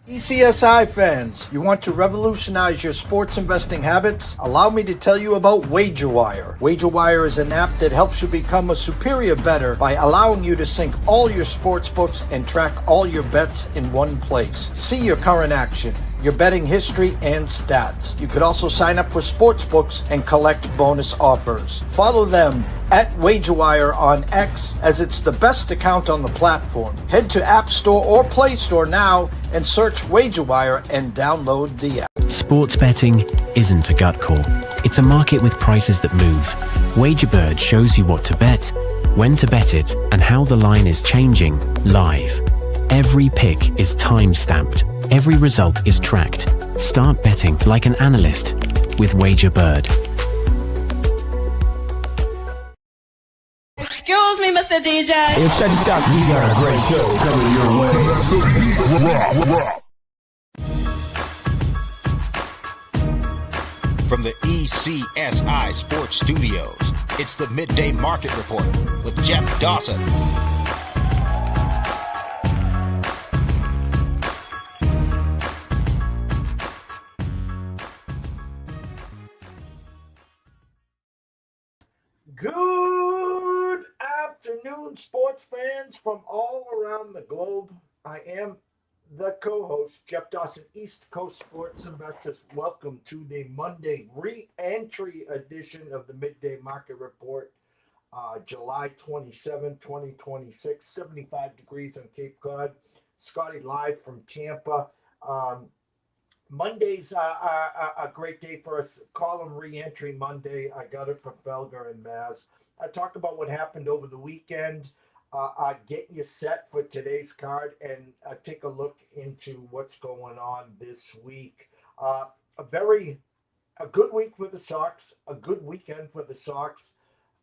ECSI fans, you want to revolutionize your sports investing habits? Allow me to tell you about WagerWire. WagerWire is an app that helps you become a superior bettor by allowing you to sync all your sports books and track all your bets in one place. See your current action, your betting history, and stats. You could also sign up for sports books and collect bonus offers. Follow them at WagerWire on X, as it's the best account on the platform. Head to App Store or Play Store now and search WagerWire and download the app. Sports betting isn't a gut call. It's a market with prices that move. WagerBird shows you what to bet, when to bet it, and how the line is changing live. Every pick is time-stamped. Every result is tracked. Start betting like an analyst with WagerBird. Excuse me, Mr. DJ. Hey, check this out. We got a great show coming your way. From the ECSI Sports Studios, it's the Midday Market Report with Jeff Dawson. Good afternoon, sports fans from all around the globe. I am the co-host, Jeff Dawson, East Coast Sports Investors. Welcome to the Monday re-entry edition of the Midday Market Report, July 27, 2026, 75 degrees on Cape Cod. Scotty live from Tampa. Monday's a great day for us. Call them re-entry Monday. I got it from Felger and Maz. I talk about what happened over the weekend. Get you set for today's card and take a look into what's going on this week. A good week for the Sox. A good weekend for the Sox.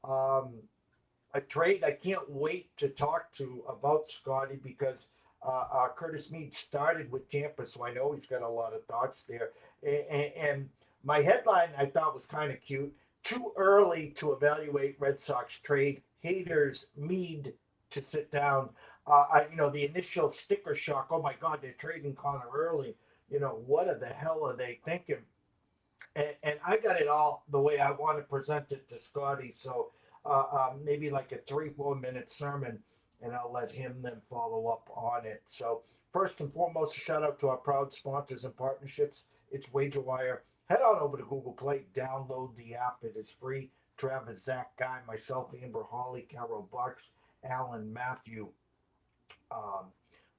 A trade I can't wait to talk to about, Scotty, because Curtis Meade started with Tampa, so I know he's got a lot of thoughts there. And my headline I thought was kind of cute. Too early to evaluate Red Sox trade. Haters MEADE to sit down. The initial sticker shock. Oh my God, they're trading Connor early. What the hell are they thinking? And I got it all the way I want to present it to Scotty. So maybe like a 3-4 minute sermon, and I'll let him then follow up on it. So first and foremost, a shout out to our proud sponsors and partnerships. It's WagerWire. Head on over to Google Play, download the app. It is free. Travis, Zach, Guy, myself, Amber, Holly, Carol Bucks, Alan, Matthew.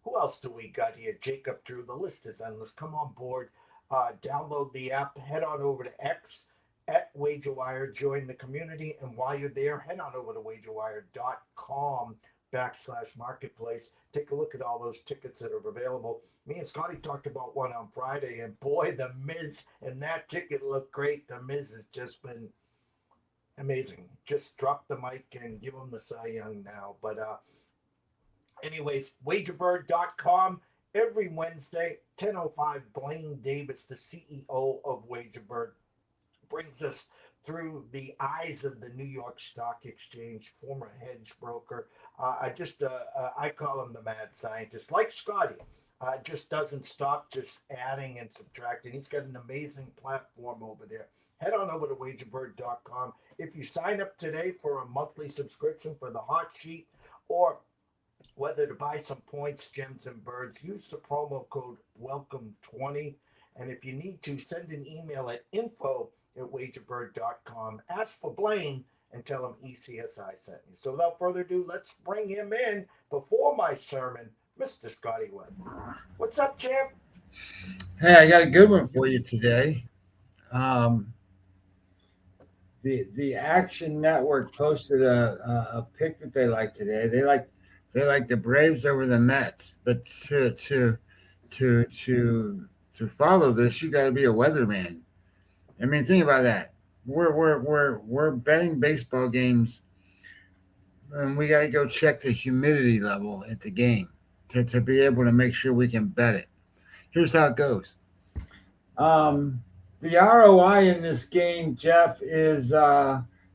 Who else do we got here? Jacob, Drew. The list is endless. Come on board. Download the app. Head on over to X at WagerWire. Join the community. And while you're there, head on over to wagerwire.com/marketplace. Take a look at all those tickets that are available. Me and Scotty talked about one on Friday, and boy, the Miz and that ticket looked great. The Miz has just been amazing. Just drop the mic and give him the Cy Young now. But anyways, wagerbird.com every Wednesday, 10:05. Blaine Davis, the CEO of WagerBird, brings us through the eyes of the New York Stock Exchange, former hedge broker. I call him the mad scientist, like Scotty. Just doesn't stop just adding and subtracting. He's got an amazing platform over there. Head on over to wagerbird.com. If you sign up today for a monthly subscription for the hot sheet, or whether to buy some points, gems, and birds, use the promo code WELCOME20. And if you need to, send an email at info@wagerbird.com. Ask for Blaine and tell him ECSI sent you. So without further ado, let's bring him in before my sermon, Mr. Scotty Webb. What's up, champ? Hey, I got a good one for you today. The Action Network posted a pick that they like today. They like the Braves over the Mets, but to follow this, you got to be a weatherman. I mean, think about that. We're betting baseball games, and we got to go check the humidity level at the game to be able to make sure we can bet it. Here's how it goes. The ROI in this game, Jeff, is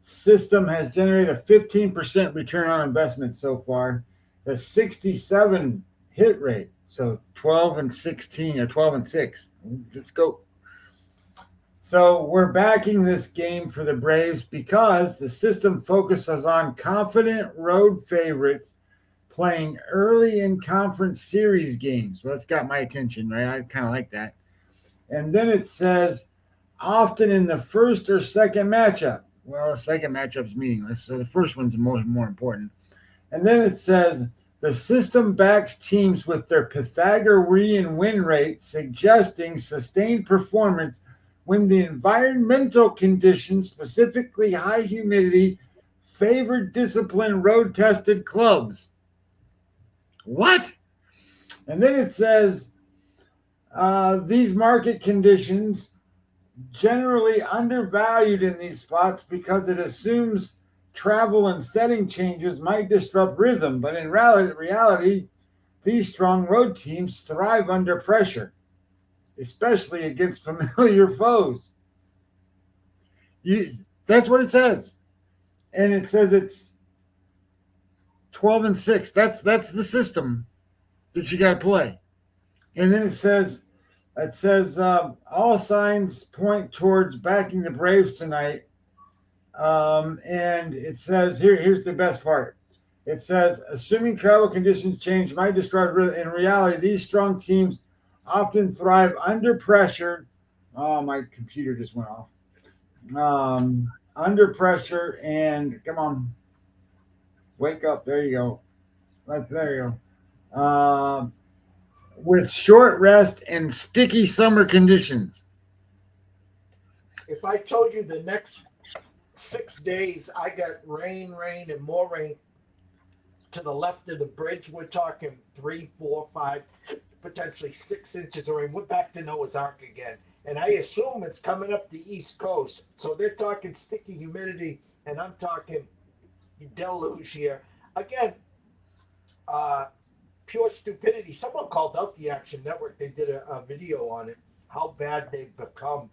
system has generated a 15% return on investment so far, a 67 hit rate. So 12-16 or 12-6. Let's go. So we're backing this game for the Braves because the system focuses on confident road favorites playing early in conference series games. Well, that's got my attention, right? I kind of like that. And then it says often in the first or second matchup. Well, the second matchup's meaningless, so the first one's more important. And then it says the system backs teams with their Pythagorean win rate, suggesting sustained performance when the environmental conditions, specifically high humidity, favored disciplined road-tested clubs. What? And then it says these market conditions generally undervalued in these spots because it assumes travel and setting changes might disrupt rhythm, but in reality, these strong road teams thrive under pressure, especially against familiar foes. That's what it says. And it says it's 12-6. That's the system that you got to play. And then it says all signs point towards backing the Braves tonight. And it says here's the best part. It says assuming travel conditions change might disrupt rhythm. In reality, these strong teams often thrive under pressure. Oh, my computer just went off. Under pressure and come on, wake up. There you go. There you go. With short rest and sticky summer conditions. If I told you the next 6 days I got rain, and more rain to the left of the bridge, we're talking 3, 4, 5, potentially 6 inches of rain. We're back to Noah's Ark again. And I assume it's coming up the East Coast. So they're talking sticky humidity, and I'm talking deluge here. Again, pure stupidity. Someone called out the Action Network. They did a video on it, how bad they've become.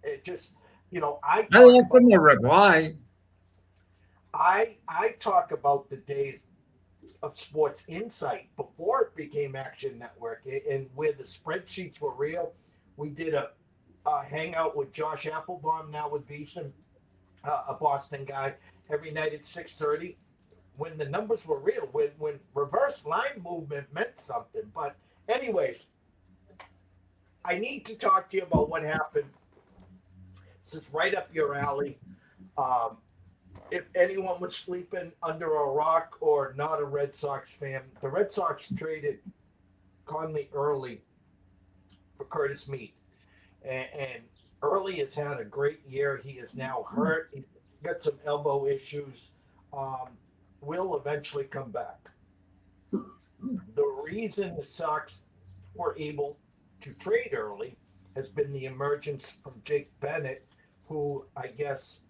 It just, I left them a reply. I talk about the days of Sports Insight before it became Action Network, and where the spreadsheets were real. We did a hangout with Josh Applebaum, now with Beeson, a Boston guy, every night at 6:30. When the numbers were real, when reverse line movement meant something. But anyways, I need to talk to you about what happened. This is right up your alley. If anyone was sleeping under a rock or not a Red Sox fan, the Red Sox traded Conley early for Curtis Meade. And Early has had a great year. He is now hurt. He's got some elbow issues. Will eventually come back. The reason the Sox were able to trade early has been the emergence from Jake Bennett, who I guess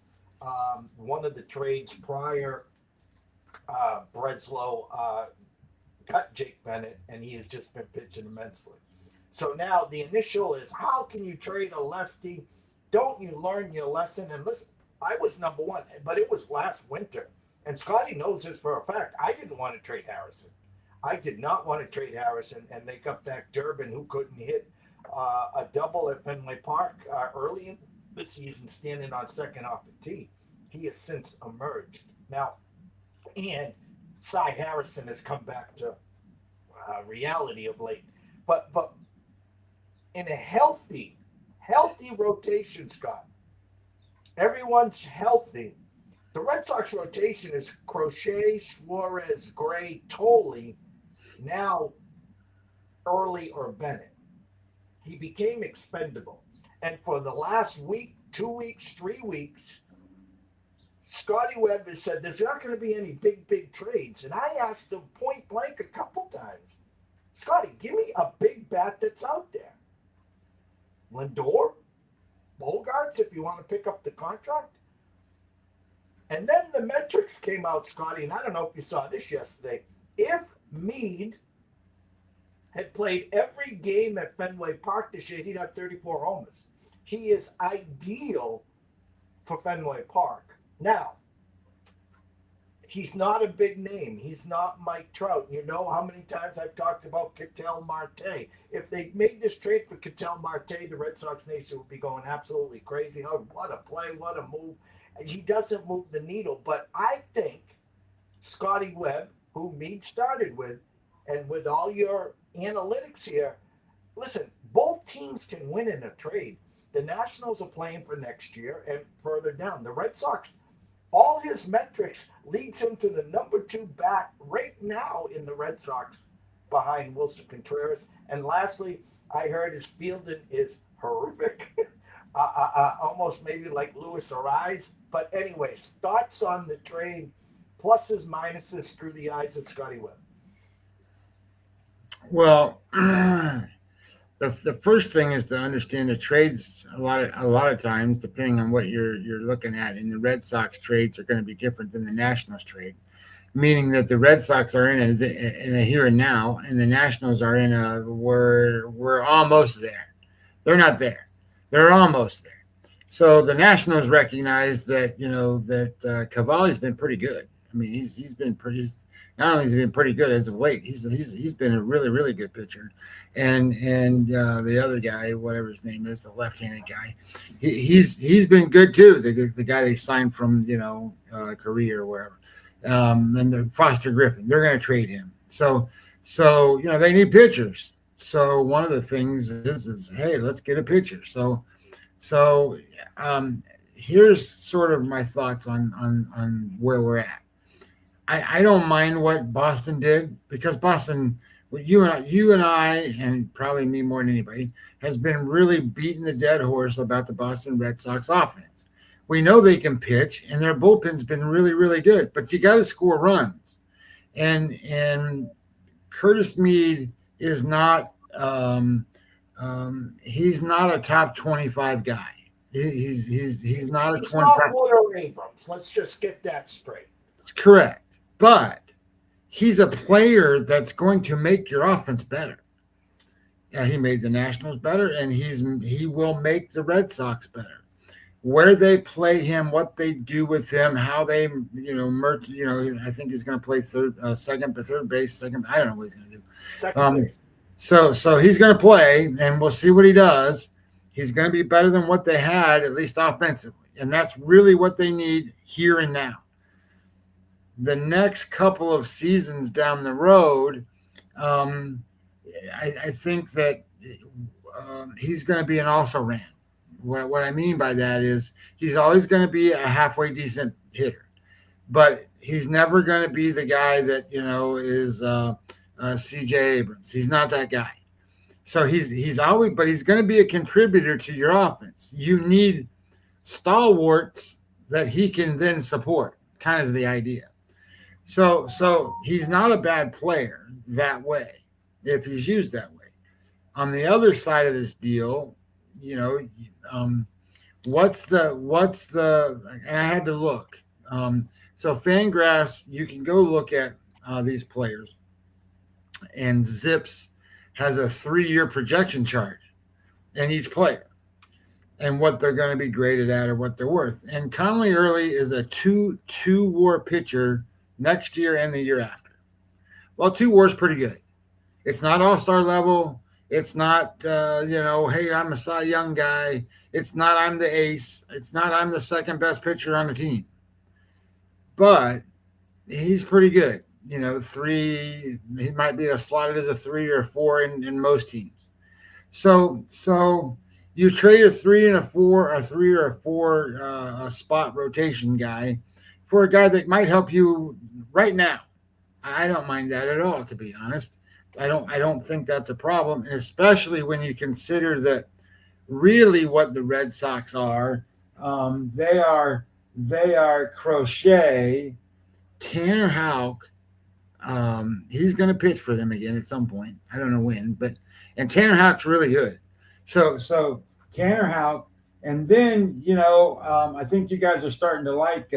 one of the trades prior, Breslow cut Jake Bennett, and he has just been pitching immensely. So now the initial is, how can you trade a lefty? Don't you learn your lesson? And listen, I was number one, but it was last winter. And Scotty knows this for a fact. I didn't want to trade Harrison. I did not want to trade Harrison and make up that Durbin, who couldn't hit a double at Fenway Park early in the season, standing on second off the tee. He has since emerged. Now, and Cy Harrison has come back to reality of late. But in a healthy rotation, Scott, everyone's healthy. The Red Sox rotation is Crochet, Suarez, Gray, Tolley, now Early or Bennett. He became expendable. And for the last week, 2 weeks, 3 weeks, Scotty Webb has said there's not going to be any big trades. And I asked him point blank a couple times, Scotty, give me a big bat that's out there. Lindor, Bogarts, if you want to pick up the contract. And then the metrics came out, Scotty, and I don't know if you saw this yesterday. If Meade had played every game at Fenway Park this year, he'd have 34 homers. He is ideal for Fenway Park. Now, He's not a big name. He's not Mike Trout. You know how many times I've talked about Ketel Marte. If they made this trade for Ketel Marte, the Red Sox nation would be going absolutely crazy. Oh, what a play, what a move. And he doesn't move the needle. But I think Scotty Webb, who Meade started with, and with all your analytics here, listen, both teams can win in a trade. The Nationals are playing for next year and further down. The Red Sox, all his metrics leads him to the number 2 bat right now in the Red Sox behind Wilson Contreras. And lastly, I heard his fielding is horrific, almost maybe like Luis Ariz. But anyways, thoughts on the trade, pluses, minuses through the eyes of Scotty Webb. Well, the first thing is to understand the trades. A lot of times, depending on what you're looking at, in the Red Sox trades are going to be different than the Nationals trade, meaning that the Red Sox are in a here and now, and the Nationals are in a we're almost there. They're not there. They're almost there. So the Nationals recognize that that Cavalli's been pretty good. I mean, he's been pretty. Not only has he been pretty good as of late, he's been a really, really good pitcher, and the other guy, whatever his name is, the left-handed guy, he's been good too. The guy they signed from Korea or wherever, and the Foster Griffin, they're going to trade him. So they need pitchers. So one of the things is hey, let's get a pitcher. So here's sort of my thoughts on where we're at. I don't mind what Boston did, because Boston, you and I, and probably me more than anybody, has been really beating the dead horse about the Boston Red Sox offense. We know they can pitch, and their bullpen's been really, really good, but you got to score runs. And Curtis Meade is not he's not a top 25 guy. He's not a 25. Not Warner Abrams. Let's just get that straight. It's correct. But he's a player that's going to make your offense better. Yeah, he made the Nationals better, and he will make the Red Sox better. Where they play him, what they do with him, how they merge. I think he's going to play second to third base. Second, I don't know what he's going to do. Second base. So he's going to play, and we'll see what he does. He's going to be better than what they had, at least offensively, and that's really what they need here and now. The next couple of seasons down the road, I think that he's going to be an also-ran. What I mean by that is he's always going to be a halfway decent hitter, but he's never going to be the guy that is C.J. Abrams. He's not that guy. So he's always, but he's going to be a contributor to your offense. You need stalwarts that he can then support. Kind of the idea. So he's not a bad player that way, if he's used that way. On the other side of this deal, what's the and I had to look. So Fangraphs, you can go look at these players, and Zips has a 3-year projection chart in each player and what they're going to be graded at or what they're worth. And Conley Early is a two-war pitcher next year and the year after. Well, 2 WAR is pretty good. It's not all-star level. It's not, hey, I'm a Cy Young guy. It's not I'm the ace. It's not I'm the second best pitcher on the team. But he's pretty good. 3, he might be slotted as a 3 or 4 in most teams. So you trade a 3 and a 4, a 3 or a 4 spot rotation guy for a guy that might help you right now. I don't mind that at all, to be honest. I don't think that's a problem, and especially when you consider that really what the Red Sox are. They are Crochet, Tanner Houck. He's going to pitch for them again at some point. I don't know when, and Tanner Houck's really good. So Tanner Houck, and then I think you guys are starting to like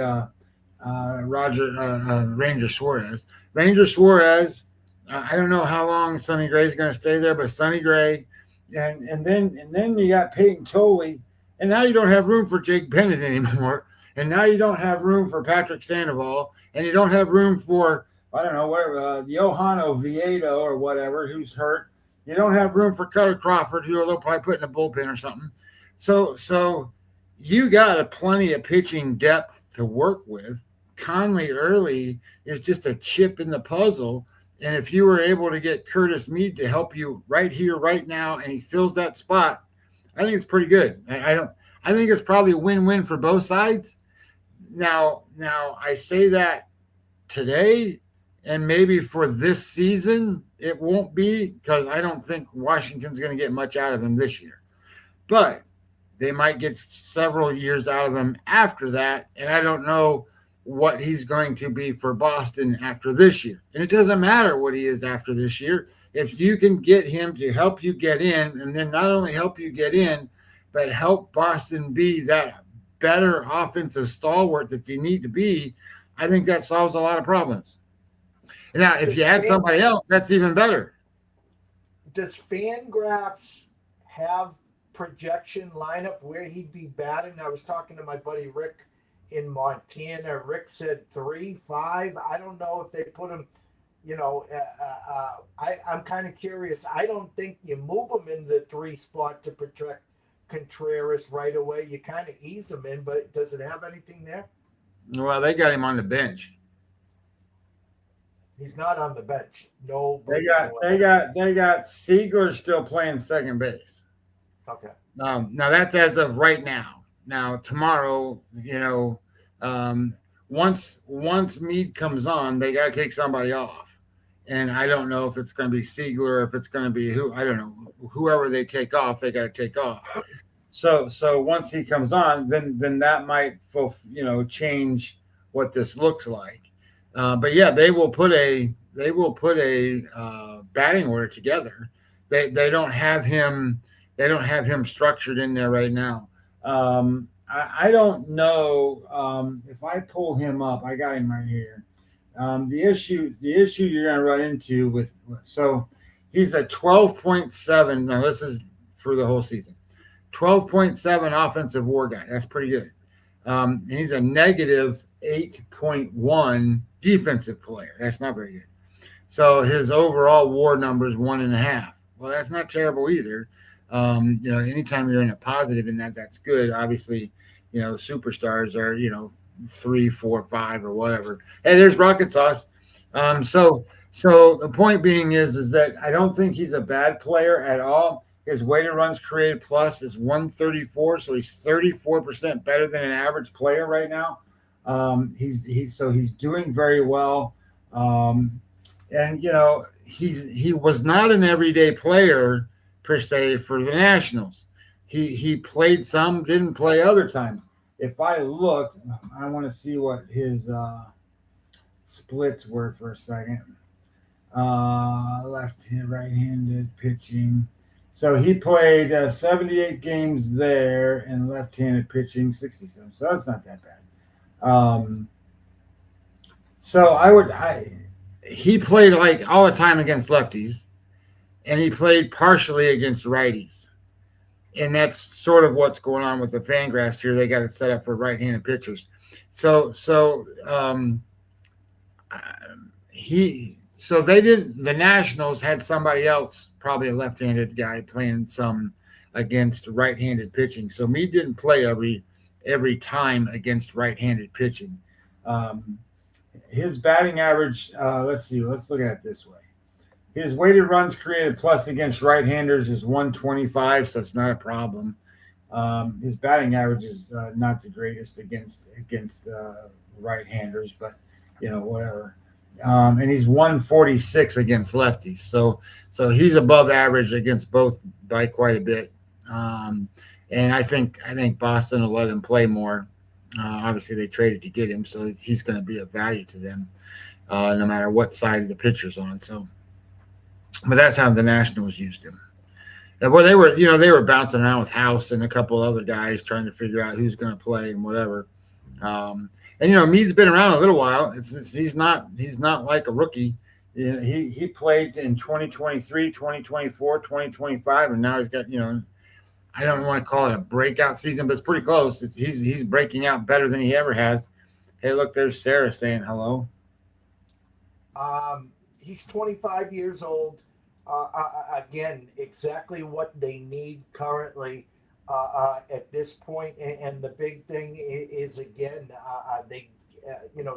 Ranger Suarez. Ranger Suarez. I don't know how long Sonny Gray's going to stay there, but Sonny Gray, and then you got Peyton Tolley, and now you don't have room for Jake Bennett anymore. And now you don't have room for Patrick Sandoval, and you don't have room for, I don't know, whatever, Johan Oviedo or whatever, who's hurt. You don't have room for Cutter Crawford, who they'll probably put in a bullpen or something. So you got a plenty of pitching depth to work with. Conley early is just a chip in the puzzle. And if you were able to get Curtis Meade to help you right here, right now, and he fills that spot, I think it's pretty good. I think it's probably a win-win for both sides. Now I say that today, and maybe for this season it won't be, because I don't think Washington's going to get much out of him this year. But they might get several years out of him after that, and I don't know what he's going to be for Boston after this year. And it doesn't matter what he is after this year. If you can get him to help you get in, and then not only help you get in, but help Boston be that better offensive stalwart that they need to be, I think that solves a lot of problems. Now, if you had somebody else, that's even better. Does Fangraphs have projection lineup where he'd be batting? I was talking to my buddy Rick in Montana. Rick said 3, 5. I don't know if they put him, I'm kind of curious. I don't think you move him in the 3 spot to protect Contreras right away. You kind of ease him in, but does it have anything there? Well, they got him on the bench. He's not on the bench. No. They got Seigler still playing second base. Okay. Now that's as of right now. Now tomorrow, once Meade comes on, they got to take somebody off, and I don't know if it's going to be Seigler or if it's going to be I don't know, whoever they take off, they got to take off. So once he comes on, then that might change what this looks like. But yeah, they will put a batting order together. They don't have him structured in there right now. I don't know if I pull him up. I got him right here. The issue you're going to run into so he's a 12.7. Now this is for the whole season. 12.7 offensive WAR guy. That's pretty good. And he's a negative 8.1 defensive player. That's not very good. So his overall WAR number is 1.5. Well, that's not terrible either. Anytime you're in a positive in that, that's good. Obviously, superstars are, 3, 4, 5 or whatever. Hey, there's rocket sauce. So the point being is that I don't think he's a bad player at all. His weighted runs created plus is 134, so he's 34% better than an average player right now. He's doing very well. He was not an everyday player per se for the Nationals. He played some, didn't play other times. If I look, I want to see what his splits were for a second. Left-handed, right-handed pitching. So he played 78 games there and left-handed pitching 67. So that's not that bad. He played like all the time against lefties, and he played partially against righties. And that's sort of what's going on with the Fangraphs here. They got it set up for right-handed pitchers. The Nationals had somebody else, probably a left-handed guy, playing some against right-handed pitching. So Meade didn't play every time against right-handed pitching. His batting average, let's look at it this way. His weighted runs created plus against right-handers is 125, so it's not a problem. His batting average is not the greatest against right-handers, but whatever. And he's 146 against lefties, so he's above average against both by quite a bit. And I think Boston will let him play more. Obviously, they traded to get him, so he's going to be of value to them, no matter what side the pitcher's on. So, but that's how the Nationals used him. Well, they were bouncing around with House and a couple other guys trying to figure out who's going to play and whatever. And Meade's been around a little while. He's not like a rookie. He played in 2023, 2024, 2025, and now he's got I don't want to call it a breakout season, but it's pretty close. He's breaking out better than he ever has. Hey, look, there's Sarah saying hello. He's 25 years old. Again, exactly what they need currently at this point. And the big thing is again, they,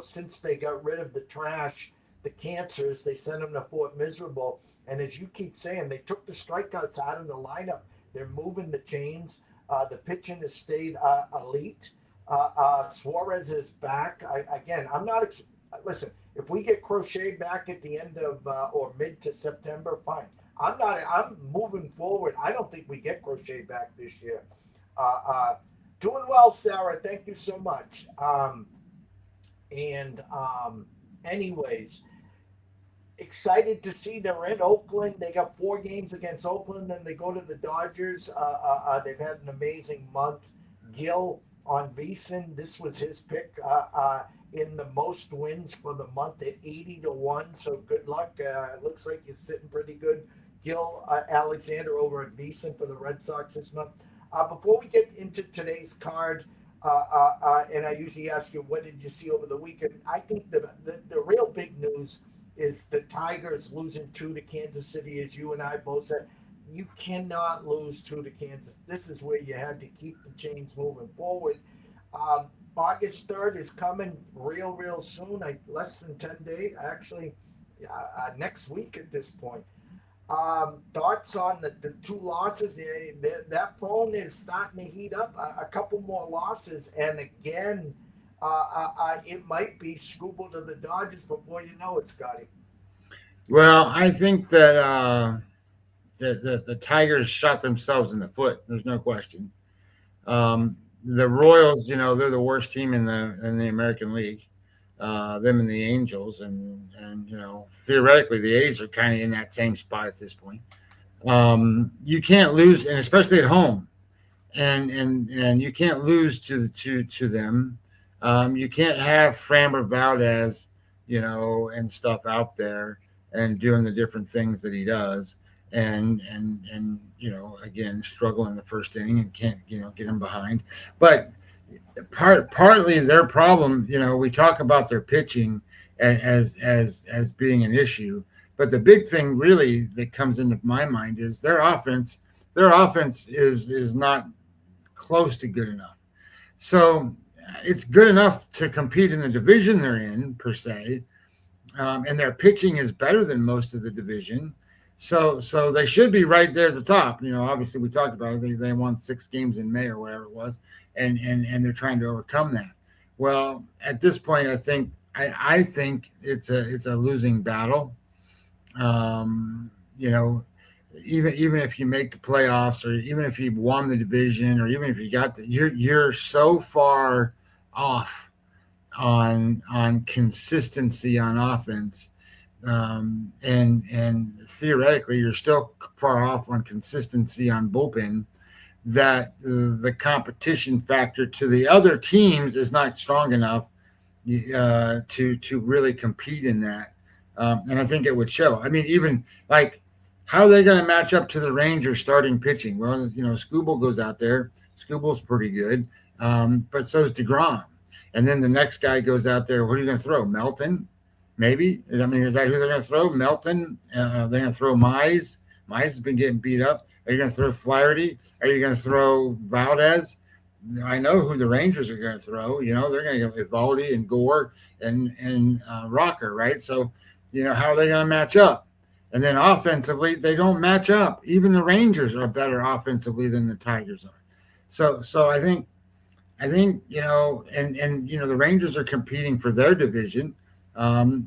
since they got rid of the trash, the cancers, they sent them to Fort Miserable. And as you keep saying, they took the strikeouts out of the lineup. They're moving the chains. The pitching has stayed elite. Suarez is back. I'm not. Listen, if we get Crochet back at the end of or mid to September, fine. I'm moving forward. I don't think we get Crochet back this year. Doing well, Sarah. Thank you so much. Anyways, excited to see they're in Oakland. They got 4 games against Oakland, then they go to the Dodgers. They've had an amazing month. Gil on Beeson, this was his pick in the most wins for the month at 80-1. So good luck. It looks like you're sitting pretty good. Gil Alexander over at Beeson for the Red Sox this month. Before we get into today's card, and I usually ask you, what did you see over the weekend? I think the real big news is the Tigers losing 2 to Kansas City, as you and I both said. You cannot lose 2 to Kansas. This is where you had to keep the chains moving forward. August 3rd is coming real soon, less than 10 days, actually, next week at this point. Thoughts on the 2 losses? That phone is starting to heat up. A couple more losses, and again, it might be Scooble to the Dodgers before you know it, Scotty. Well, I think that the Tigers shot themselves in the foot. There's no question. The Royals, they're the worst team in the American League. Them and the Angels, and theoretically the A's are kind of in that same spot at this point. You can't lose, and especially at home, and you can't lose to them. You can't have Framber Valdez, and stuff out there and doing the different things that he does, and again, struggle in the first inning and can't get him behind. But partly their problem, we talk about their pitching as being an issue, but the big thing really that comes into my mind is their offense. Their offense is not close to good enough. So it's good enough to compete in the division they're in, per se, and their pitching is better than most of the division. So they should be right there at the top. Obviously we talked about it. They won 6 games in May or whatever it was, and they're trying to overcome that. Well, at this point, I think it's a losing battle. Even if you make the playoffs, or even if you won the division, or even if you got you're so far off on consistency on offense. And theoretically, you're still far off on consistency on bullpen, that the competition factor to the other teams is not strong enough to really compete in that. And I think it would show. I mean, even like, how are they going to match up to the Rangers starting pitching? Well, Scooble goes out there. Scooble's pretty good, but so is DeGrom. And then the next guy goes out there. What are you going to throw? Melton? Maybe. I mean, is that who they're going to throw? Melton? They're going to throw Mize. Mize has been getting beat up. Are you going to throw Flaherty? Are you going to throw Valdez? I know who the Rangers are going to throw. They're going to get Evaldi and Gore and Rocker, right? So, how are they going to match up? And then offensively, they don't match up. Even the Rangers are better offensively than the Tigers are. So I think the Rangers are competing for their division.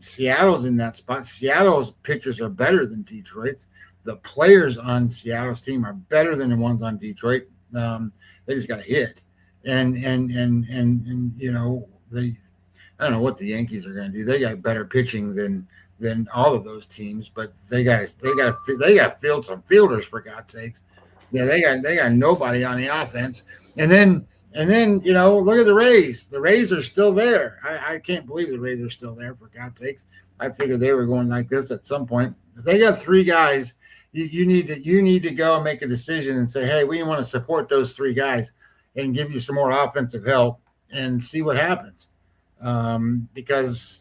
Seattle's in that spot. Seattle's pitchers are better than Detroit's. The players on Seattle's team are better than the ones on Detroit. They just got to hit, and I don't know what the Yankees are going to do. They got better pitching than all of those teams, but they got to field some fielders, for God's sakes. Yeah, they got nobody on the offense, and then look at the Rays. The Rays are still there. I can't believe the Rays are still there, for God's sakes. I figured they were going like this at some point. They got 3 guys You need to go and make a decision and say, hey, we want to support those three guys and give you some more offensive help and see what happens. Because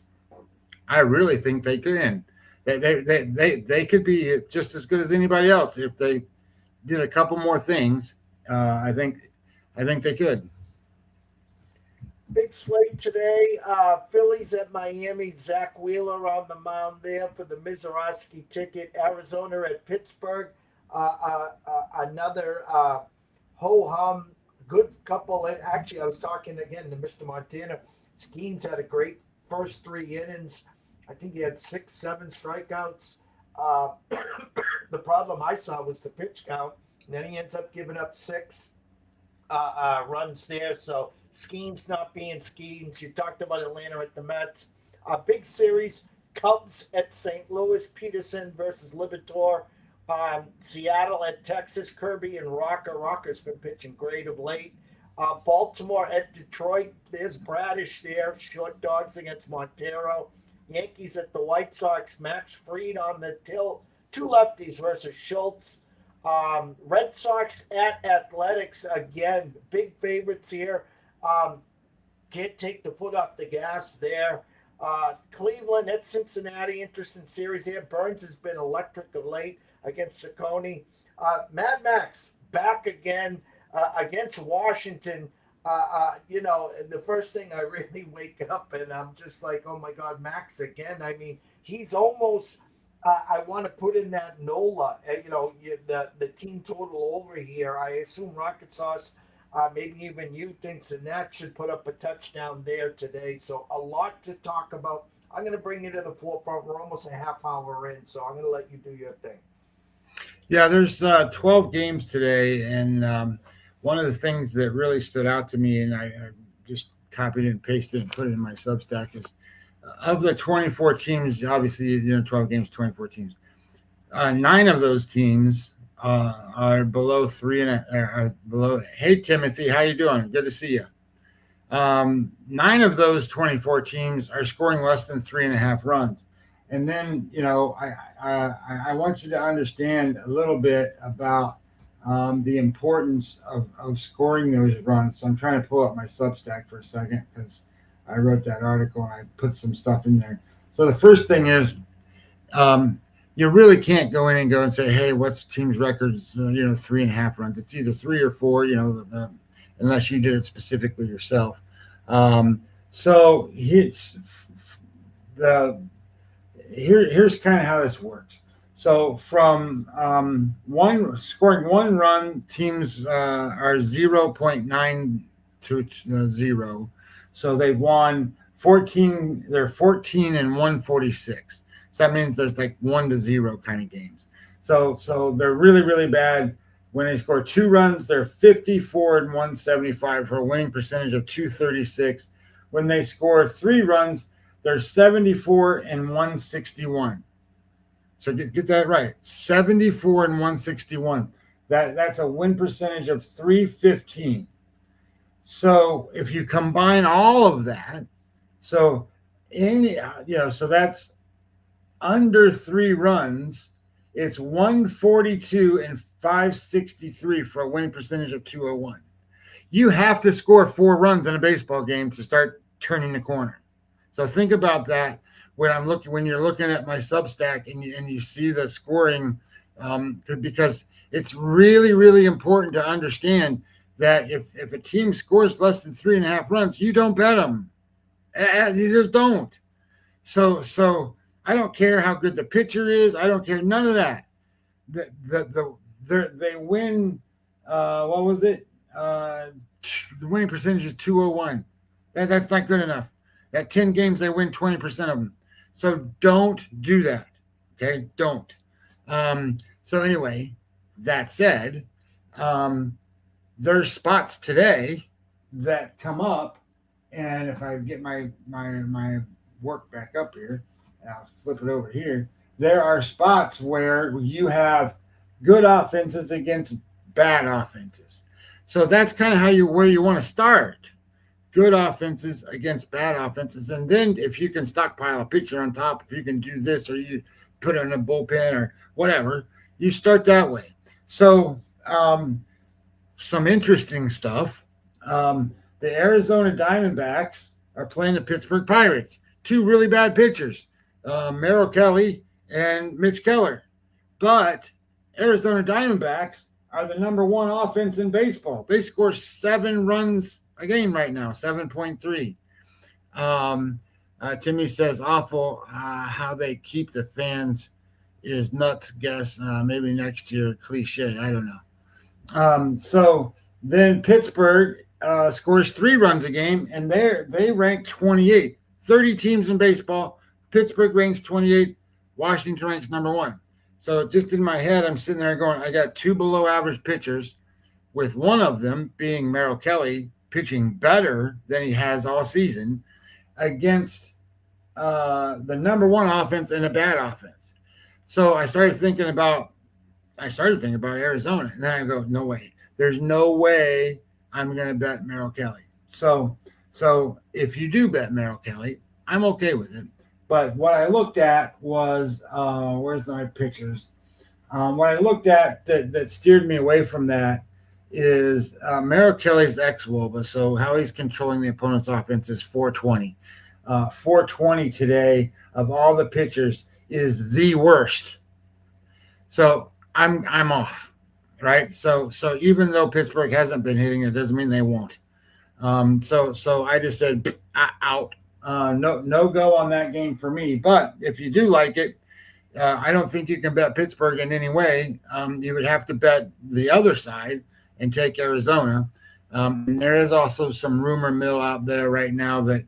I really think they could. They could be just as good as anybody else if they did a couple more things. I think they could. Big slate today. Phillies at Miami. Zach Wheeler on the mound there for the Mizorowski ticket. Arizona at Pittsburgh. Another ho-hum. Good couple. Actually, I was talking again to Mr. Montana. Skeens had a great first 3 innings. I think he had 6, 7 strikeouts. The problem I saw was the pitch count. And then he ends up giving up 6 runs there. So Skeens not being Skeens. You talked about Atlanta at the Mets. Big series. Cubs at St. Louis. Peterson versus Liberatore. Seattle at Texas. Kirby and Rocker. Rocker's been pitching great of late. Baltimore at Detroit. There's Bradish there. Short dogs against Montero. Yankees at the White Sox. Max Fried on the till. 2 lefties versus Schultz. Red Sox at Athletics. Again, big favorites here. Can't take the foot off the gas there. Cleveland at Cincinnati. Interesting series here. Burns has been electric of late against Ciccone. Mad Max back again against Washington. The first thing I really wake up and I'm just like, oh my God, Max again. I mean, he's almost, I want to put in that NOLA, the team total over here. I assume Rocket Sauce, maybe even you thinks that should put up a touchdown there today. So a lot to talk about. I'm going to bring you to the forefront. We're almost a half hour in, so I'm going to let you do your thing. Yeah, there's 12 games today, and one of the things that really stood out to me, and I just copied and pasted and put it in my Substack, is of the 24 teams, obviously, 12 games, 24 teams. 9 of those teams are below 3 and are below. Hey, Timothy, how you doing? Good to see you. 9 of those 24 teams are scoring less than 3.5 runs. And then, I want you to understand a little bit about the importance of scoring those runs. So I'm trying to pull up my Substack for a second because I wrote that article and I put some stuff in there. So the first thing is, you really can't go in and say, hey, what's the team's records? 3.5 runs. It's either 3 or 4, unless you did it specifically yourself. So here's kind of how this works. So from scoring 1 run, teams are 0.9 to 0. So they've won 14. They're 14 and 146. So that means there's like 1-0 kind of games. So they're really, really bad. When they score 2 runs, they're 54 and 175 for a winning percentage of 236. When they score 3 runs, they're 74 and 161. So get that right. 74 and 161. That's a win percentage of 315. So if you combine all of that, so that's under 3 runs, it's 142 and 563 for a winning percentage of 201. You have to score 4 runs in a baseball game to start turning the corner. So think about that when you're looking at my Substack and you see the scoring, because it's really, really important to understand that if a team scores less than 3.5 runs, you don't bet them. You just don't. So I don't care how good the pitcher is. I don't care. None of that. They win. What was it? The winning percentage is 201. That's not good enough. At 10 games, they win 20% of them. So don't do that. Okay, don't. So anyway, that said, there's spots today that come up, and if I get my work back up here, and I'll flip it over here. There are spots where you have good offenses against bad offenses. So that's kind of where you want to start. Good offenses against bad offenses. And then if you can stockpile a pitcher on top, if you can do this or you put it in a bullpen or whatever, you start that way. So some interesting stuff. The Arizona Diamondbacks are playing the Pittsburgh Pirates. Two really bad pitchers, Merrill Kelly and Mitch Keller. But Arizona Diamondbacks are the number one offense in baseball. They score 7 runs a game right now, 7.3. Timmy says, awful how they keep the fans is nuts. Guess maybe next year, cliche. I don't know. So then Pittsburgh scores 3 runs a game, and they rank 28. 30 teams in baseball. Pittsburgh ranks 28. Washington ranks number 1. So just in my head, I'm sitting there going, I got 2 below average pitchers, with one of them being Merrill Kelly pitching better than he has all season against the number 1 offense and a bad offense. So I started thinking about Arizona, and then I go, no way. There's no way I'm going to bet Merrill Kelly. So if you do bet Merrill Kelly, I'm okay with it. But what I looked at was, where's my pictures? What I looked at that steered me away from that is Merrill Kelly's ex-WOBA. So how he's controlling the opponent's offense is 420. 420 today of all the pitchers is the worst. So I'm off, right? So even though Pittsburgh hasn't been hitting, it doesn't mean they won't. So I just said out. No go on that game for me. But if you do like it, I don't think you can bet Pittsburgh in any way. You would have to bet the other side and take Arizona. And there is also some rumor mill out there right now that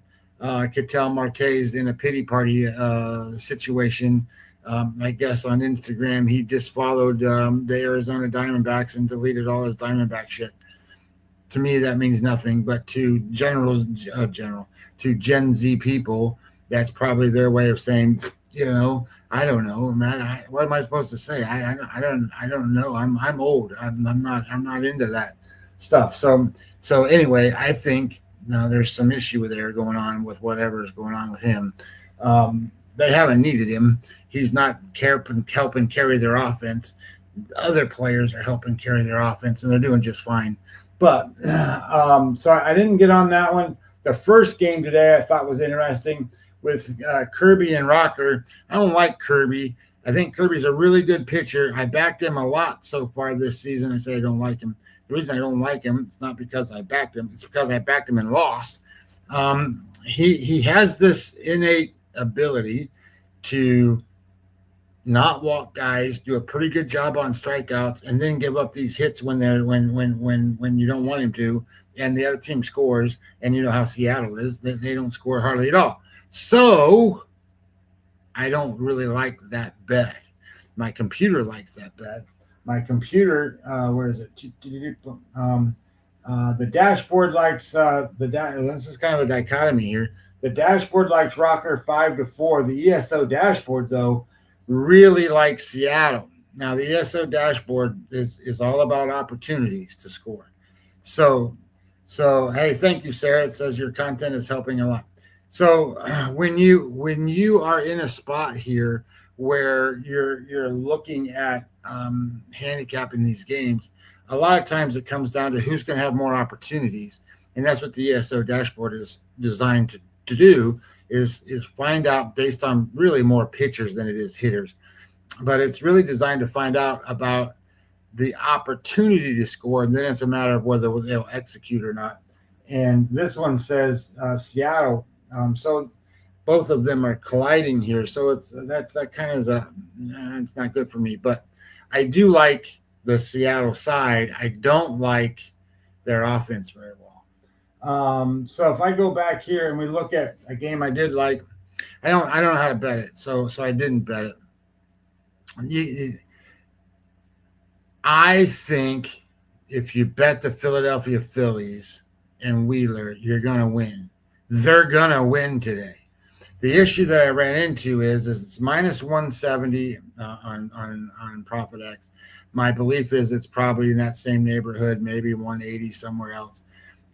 Ketel Marte's in a pity party situation. I guess on Instagram, he just followed the Arizona Diamondbacks and deleted all his Diamondback shit. To me, that means nothing, but to to Gen Z people, that's probably their way of saying, I don't know, man. What am I supposed to say? I don't know. I'm old. I'm not into that stuff. So anyway, I think there's some issue there going on with whatever is going on with him. They haven't needed him. He's not helping carry their offense. Other players are helping carry their offense, and they're doing just fine. But so I didn't get on that one. The first game today I thought was interesting with Kirby and Rocker. I don't like Kirby. I think Kirby's a really good pitcher. I backed him a lot so far this season. I say I don't like him. The reason I don't like him, it's not because I backed him. It's because I backed him and lost. He has this innate ability to not walk guys, do a pretty good job on strikeouts, and then give up these hits when you don't want him to, and the other team scores. And you know how Seattle is; they don't score hardly at all. So I don't really like that bet. My computer likes that bet. My computer, where is it? The dashboard likes this is kind of a dichotomy here. The dashboard likes Rocker 5-4. The ESO dashboard, though, really likes Seattle. Now, the ESO dashboard is all about opportunities to score. So hey, thank you, Sarah. It says your content is helping a lot. So when you are in a spot here where you're looking at handicapping these games, a lot of times it comes down to who's going to have more opportunities, and that's what the ESO dashboard is designed to do, is find out based on really more pitchers than it is hitters. But it's really designed to find out about the opportunity to score, and then it's a matter of whether they'll execute or not. And this one says Seattle. So both of them are colliding here. So that kind of it's not good for me. But I do like the Seattle side. I don't like their offense very well. So if I go back here and we look at a game I did like, I don't know how to bet it. So I didn't bet it. I think if you bet the Philadelphia Phillies and Wheeler, you're going to win. They're going to win today. The issue that I ran into is it's minus 170 on ProfitX. My belief is it's probably in that same neighborhood, maybe 180 somewhere else.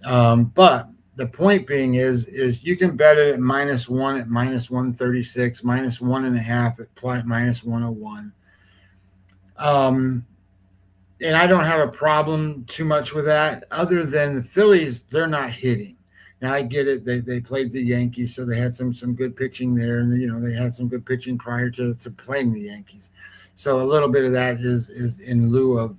But the point being is you can bet it at -1 at minus 136, -1.5 at minus 101. And I don't have a problem too much with that, other than the Phillies, they're not hitting. Now I get it; they played the Yankees, so they had some good pitching there, and they had some good pitching prior to playing the Yankees. So a little bit of that is in lieu of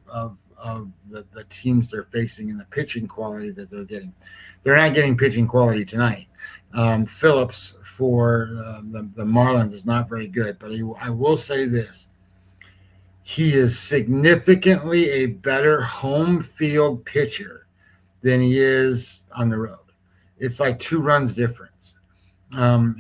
the teams they're facing and the pitching quality that they're getting. They're not getting pitching quality tonight. Phillips for the Marlins is not very good, but I will say this. He is significantly a better home field pitcher than he is on the road. It's like 2 runs difference. I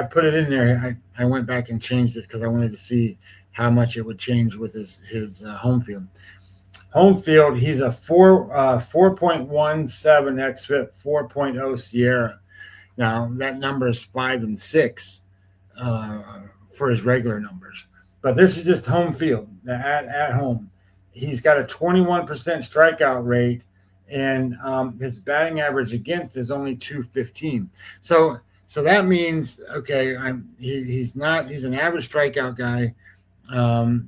put it in there. I went back and changed it because I wanted to see how much it would change with his home field. Home field, he's a 4.17 xFIP, 4.0 Sierra. Now that number is 5 and 6. For his regular numbers, but this is just home field at home. He's got a 21% strikeout rate, and his batting average against is only 215. So that means he's an average strikeout guy.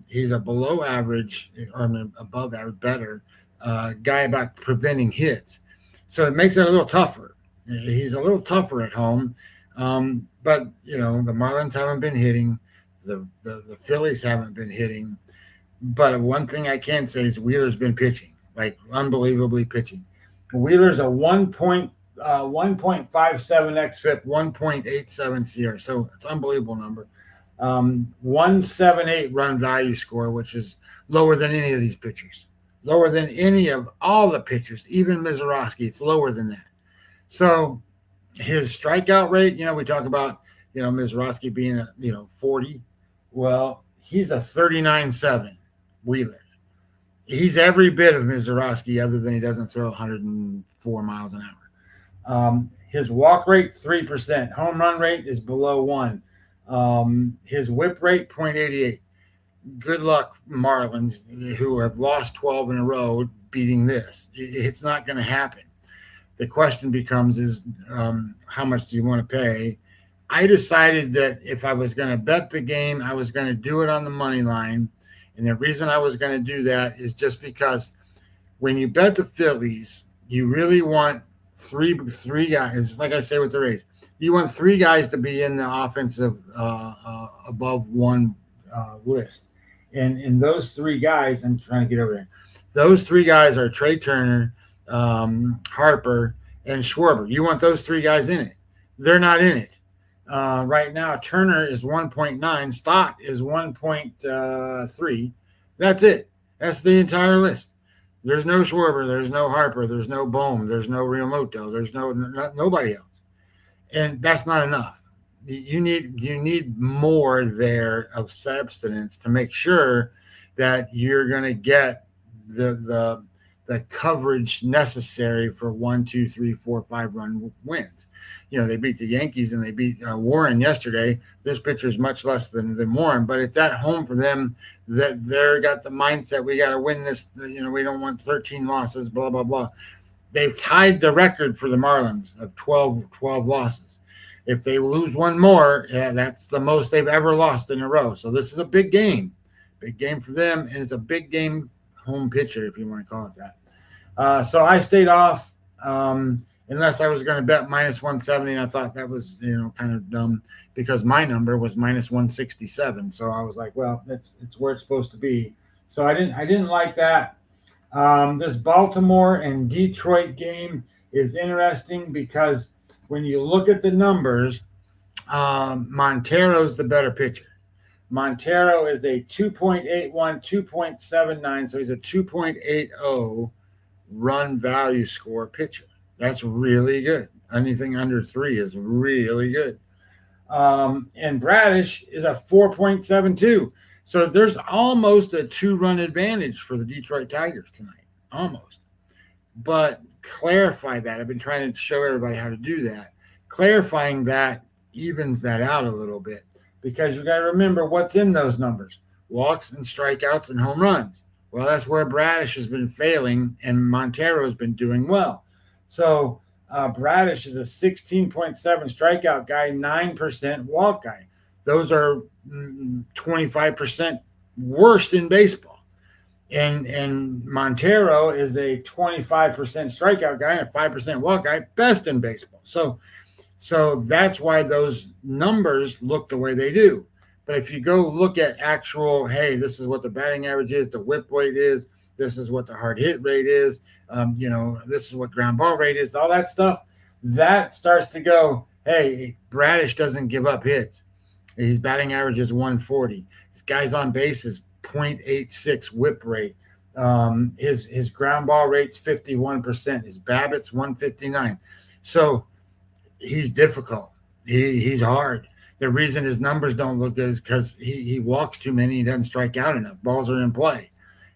He's a below average or above average better guy about preventing hits. So it makes it a little tougher. He's a little tougher at home. But the Marlins haven't been hitting, the Phillies haven't been hitting. But one thing I can say is Wheeler's been pitching, like unbelievably pitching. Wheeler's a 1.57 xFIP, 1.87 Sierra, so it's an unbelievable number. 178 run value score, which is lower than any of these pitchers, lower than any of all the pitchers, even Mizorowski. It's lower than that. So his strikeout rate, we talk about, Mizorowski being 40. Well, he's a 39.7 Wheeler. He's every bit of Mizorowski other than he doesn't throw 104 miles an hour. His walk rate, 3%. Home run rate is below 1. His whip rate, 0.88. Good luck, Marlins, who have lost 12 in a row, beating this. It's not going to happen. The question becomes how much do you want to pay? I decided that if I was going to bet the game, I was going to do it on the money line. And the reason I was going to do that is just because when you bet the Phillies, you really want three guys. Like I say with the Rays, you want 3 guys to be in the offensive above 1 list. And those 3 guys, I'm trying to get over there. Those 3 guys are Trey Turner, Harper, and Schwarber. You want those 3 guys in it. They're not in it. Right now, Turner is 1.9. Stott is 1.3. That's it. That's the entire list. There's no Schwarber. There's no Harper. There's no Bohm. There's no Realmuto. There's nobody else. And that's not enough. You need more there of substance to make sure that you're going to get the coverage necessary for 1, 2, 3, 4, 5 run wins. They beat the Yankees and they beat Warren yesterday. This pitcher is much less than Warren, but it's at home for them. That they're got the mindset, we got to win this. We don't want 13 losses, blah, blah, blah. They've tied the record for the Marlins of 12 losses. If they lose one more, that's the most they've ever lost in a row. So this is a big game for them, and it's a big game home pitcher, if you want to call it that. So I stayed off unless I was going to bet minus 170, and I thought that was kind of dumb because my number was minus 167. So I was like, well, it's where it's supposed to be. So I didn't like that. This Baltimore and Detroit game is interesting because when you look at the numbers, Montero's the better pitcher. Montero is a 2.81, 2.79, so he's a 2.80 run value score pitcher. That's really good. Anything under 3 is really good. And Bradish is a 4.72. So there's almost a 2-run advantage for the Detroit Tigers tonight. Almost. But clarify that. I've been trying to show everybody how to do that. Clarifying that evens that out a little bit because you got to remember what's in those numbers. Walks and strikeouts and home runs. Well, that's where Bradish has been failing and Montero has been doing well. So Bradish is a 16.7 strikeout guy, 9% walk guy. those are 25% worst in baseball. And Montero is a 25% strikeout guy and a 5% walk guy, best in baseball. So that's why those numbers look the way they do. But if you go look at actual, hey, this is what the batting average is, the whip rate is, this is what the hard hit rate is, this is what ground ball rate is, all that stuff, that starts to go, hey, Bradish doesn't give up hits. His batting average is 140. His guys on base is 0.86 whip rate. His ground ball rate's 51%. His BABIP's 159. So he's difficult. He's hard. The reason his numbers don't look good is because he walks too many. He doesn't strike out enough. Balls are in play.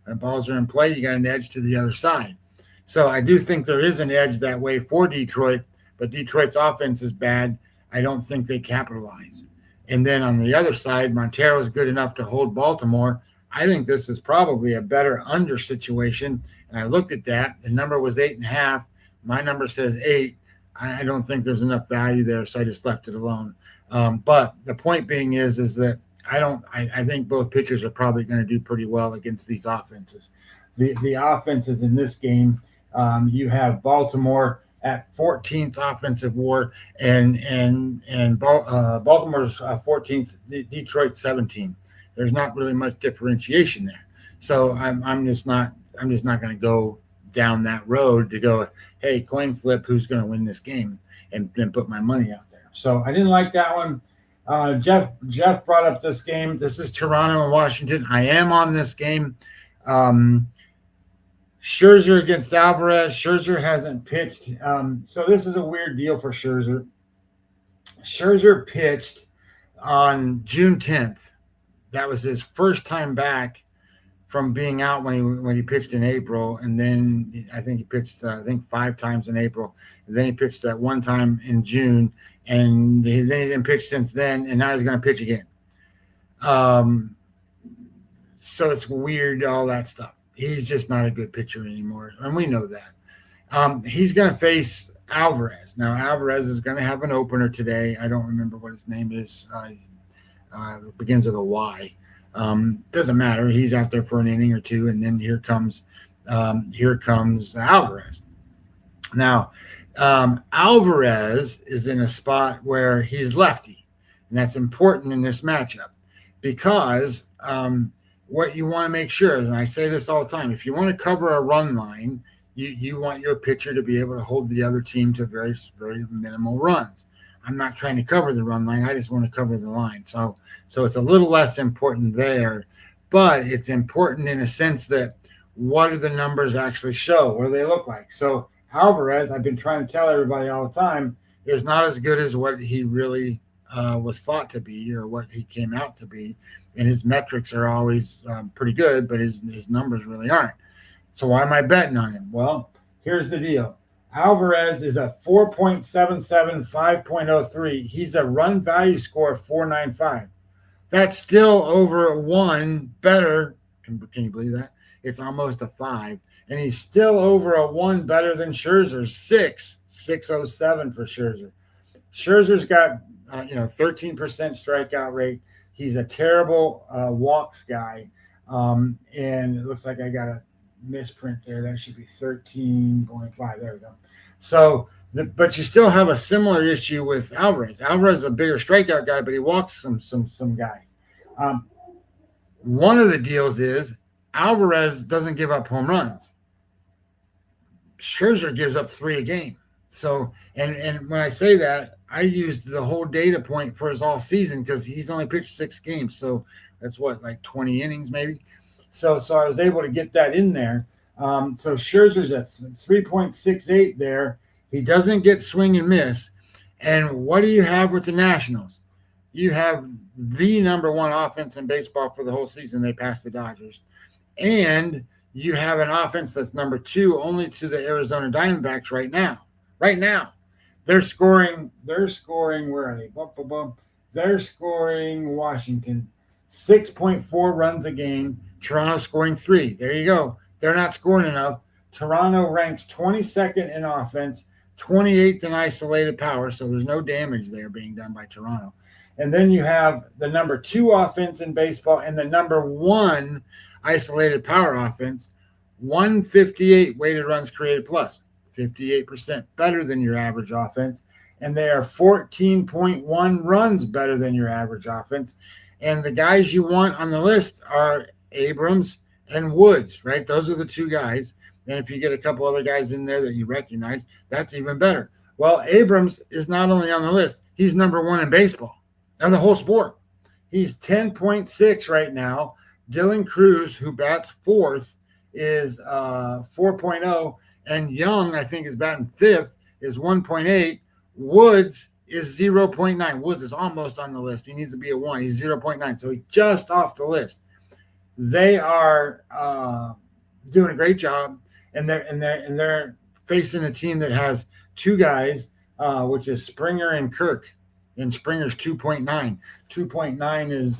When balls are in play, you got an edge to the other side. So I do think there is an edge that way for Detroit, but Detroit's offense is bad. I don't think they capitalize. And then on the other side, Montero is good enough to hold Baltimore. I think this is probably a better under situation. And I looked at that. The number was 8.5. My number says 8. I don't think there's enough value there, so I just left it alone. But the point being is that I think both pitchers are probably going to do pretty well against these offenses. The offenses in this game, you have Baltimore at 14th offensive WAR and Baltimore's 14th, Detroit 17th. There's not really much differentiation there. So I'm just not going to go down that road to go, hey, coin flip, who's going to win this game, and then put my money out there. So I didn't like that one. Jeff brought up this game. This is Toronto and Washington. I am on this game. Scherzer against Alvarez. Scherzer hasn't pitched. So this is a weird deal for Scherzer. Scherzer pitched on June 10th. That was his first time back from being out when he pitched in April. And then I think he pitched, 5 times in April. And then he pitched that one time in June. And then he didn't pitch since then. And now he's going to pitch again. So it's weird, all that stuff. He's just not a good pitcher anymore. And we know that. He's going to face Alvarez. Now, Alvarez is going to have an opener today. I don't remember what his name is. It begins with a Y. Doesn't matter. He's out there for an inning or two. And then here comes Alvarez. Now, Alvarez is in a spot where he's lefty. And that's important in this matchup because what you want to make sure is, and I say this all the time, if you want to cover a run line, you want your pitcher to be able to hold the other team to very, very minimal runs. I'm not trying to cover the run line. I just want to cover the line. So it's a little less important there, but it's important in a sense that what do the numbers actually show? What do they look like? So Alvarez, I've been trying to tell everybody all the time, is not as good as what he really was thought to be or what he came out to be. And his metrics are always pretty good, but his numbers really aren't. So why am I betting on him? Well, here's the deal. Alvarez is a 4.77, 5.03. He's a run value score of 4.95. That's still over 1 better. Can you believe that? It's almost a 5. And he's still over a 1 better than Scherzer's 6.07 for Scherzer. Scherzer's got 13% strikeout rate. He's a terrible walks guy. And it looks like I got a misprint there. That should be 13.5. There we go. So, but you still have a similar issue with Alvarez. Alvarez is a bigger strikeout guy, but he walks some guys. One of the deals is Alvarez doesn't give up home runs. Scherzer gives up 3 a game. So, and when I say that, I used the whole data point for his all season because he's only pitched 6 games. So that's like 20 innings maybe. So I was able to get that in there. So Scherzer's at 3.68 there. He doesn't get swing and miss. And what do you have with the Nationals? You have the number 1 offense in baseball for the whole season. They passed the Dodgers. And you have an offense that's number 2 only to the Arizona Diamondbacks right now. Right now. They're scoring, where are they? They're scoring Washington 6.4 runs a game. Toronto scoring 3. There you go. They're not scoring enough. Toronto ranks 22nd in offense, 28th in isolated power, so there's no damage there being done by Toronto. And then you have the number 2 offense in baseball and the number 1 isolated power offense, 158 weighted runs created plus, 58% better than your average offense. And they are 14.1 runs better than your average offense. And the guys you want on the list are Abrams and Woods, right? Those are the 2 guys. And if you get a couple other guys in there that you recognize, that's even better. Well, Abrams is not only on the list, he's number 1 in baseball and the whole sport. He's 10.6 right now. Dylan Cruz, who bats 4th, is 4.0. And Young, I think, is batting 5th, is 1.8. Woods is 0.9. Woods is almost on the list. He needs to be a 1. He's 0.9. So he's just off the list. They are doing a great job, and they're facing a team that has 2 guys, which is Springer and Kirk. And Springer's 2.9. 2.9 is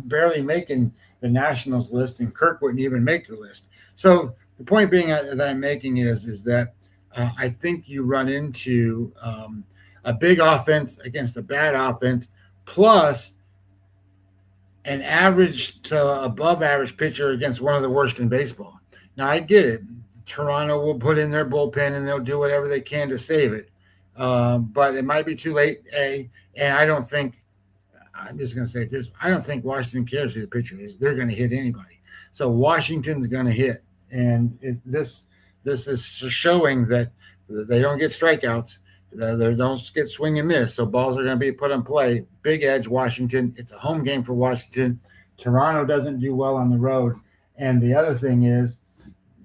barely making the Nationals list, and Kirk wouldn't even make the list. So the point being that I'm making is that I think you run into a big offense against a bad offense, plus an average to above average pitcher against one of the worst in baseball. Now, I get it. Toronto will put in their bullpen and they'll do whatever they can to save it. But it might be too late, and I don't think – I'm just going to say this. I don't think Washington cares who the pitcher is. They're going to hit anybody. So Washington's going to hit. And this is showing that they don't get strikeouts. They don't get swing and miss. So balls are going to be put in play. Big edge, Washington. It's a home game for Washington. Toronto doesn't do well on the road. And the other thing is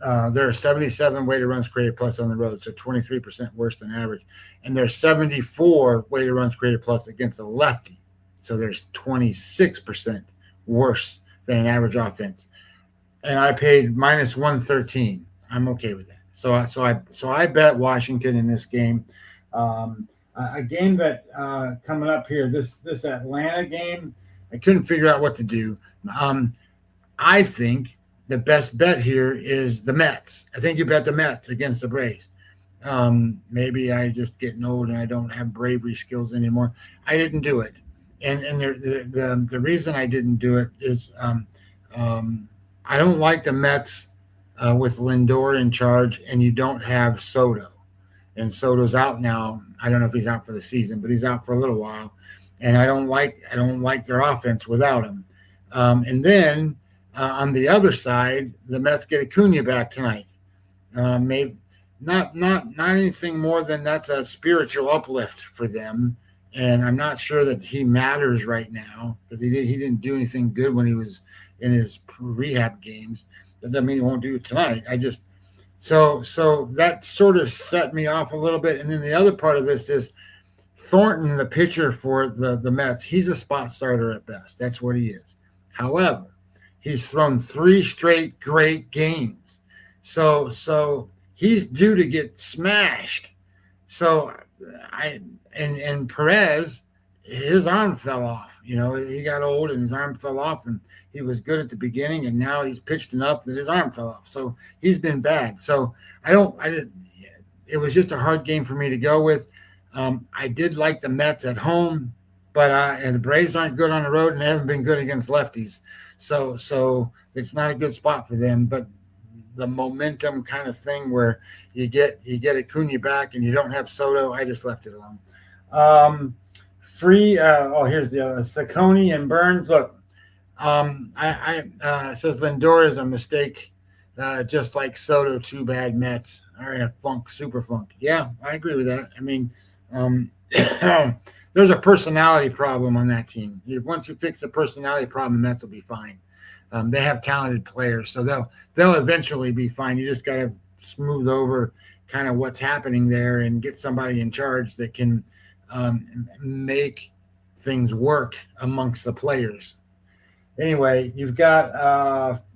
there are 77 weighted runs created plus on the road, so 23% worse than average. And there's 74 weighted runs created plus against a lefty. So there's 26% worse than an average offense. And I paid minus 113. I'm okay with that. So I bet Washington in this game. A game that coming up here, this Atlanta game, I couldn't figure out what to do. I think the best bet here is the Mets. I think you bet the Mets against the Braves. Maybe I just getting old and I don't have bravery skills anymore. I didn't do it, and the reason I didn't do it is I don't like the Mets with Lindor in charge, and you don't have Soto. And Soto's out now. I don't know if he's out for the season, but he's out for a little while. And I don't like their offense without him. And then on the other side, the Mets get Acuna back tonight. Maybe not anything more than that's a spiritual uplift for them. And I'm not sure that he matters right now because he didn't do anything good when he was in his rehab games. That doesn't mean he won't do it tonight. So that sort of set me off a little bit. And then the other part of this is Thornton, the pitcher for the Mets, he's a spot starter at best. That's what he is. However, he's thrown 3 straight great games. So he's due to get smashed. So and Perez, his arm fell off. You know, he got old and his arm fell off, and he was good at the beginning, and now he's pitched enough that his arm fell off. So he's been bad. So it was just a hard game for me to go with. I did like the Mets at home, but and the Braves aren't good on the road, and they haven't been good against lefties. So it's not a good spot for them. But the momentum kind of thing where you get Acuna back and you don't have Soto, I just left it alone. Here's the other Saccone and Burns. Look, it says Lindor is a mistake, just like Soto. Too bad Mets are in a super funk. Yeah, I agree with that. I mean, there's a personality problem on that team. Once you fix the personality problem, the Mets will be fine. They have talented players, so they'll eventually be fine. You just got to smooth over kind of what's happening there and get somebody in charge that can make things work amongst the players. Anyway, you've got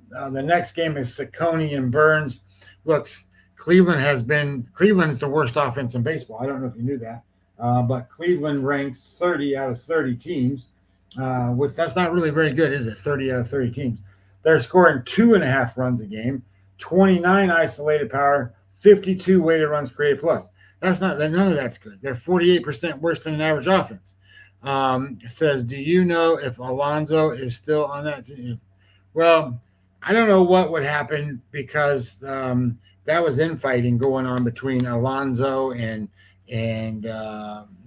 the next game is Saccone and Burns. Look, Cleveland is the worst offense in baseball. I don't know if you knew that, but Cleveland ranks 30 out of 30 teams, which that's not really very good, is it? 30 out of 30 teams. They're scoring 2.5 runs a game, 29 isolated power, 52 weighted runs created plus. None of that's good. They're 48% worse than an average offense. It says, do you know if Alonso is still on that team? Well, I don't know what would happen because that was infighting going on between Alonso and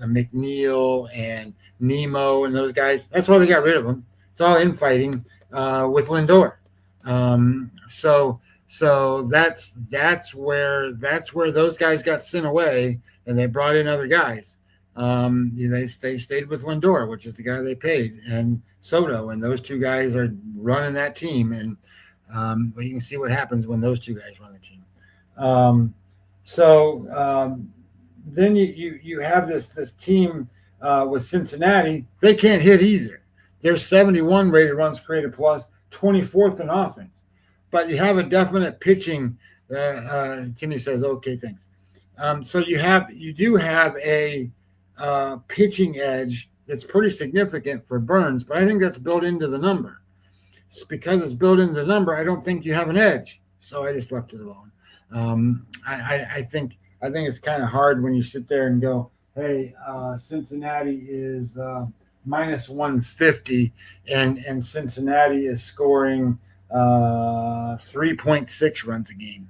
McNeil and Nemo and those guys. That's why they got rid of them. It's all infighting with Lindor. So that's where those guys got sent away, and they brought in other guys. They stayed with Lindor, which is the guy they paid, and Soto, and those two guys are running that team. And but you can see what happens when those two guys run the team. Then you have this team with Cincinnati. They can't hit either. They're 71 rated runs created plus, 24th in offense. But you have a definite pitching. Timmy says, "Okay, thanks." So you do have a pitching edge that's pretty significant for Burns, but I think that's built into the number. It's because it's built into the number, I don't think you have an edge. So I just left it alone. I think it's kind of hard when you sit there and go, "Hey, Cincinnati is minus 150, and Cincinnati is scoring 3.6 runs a game.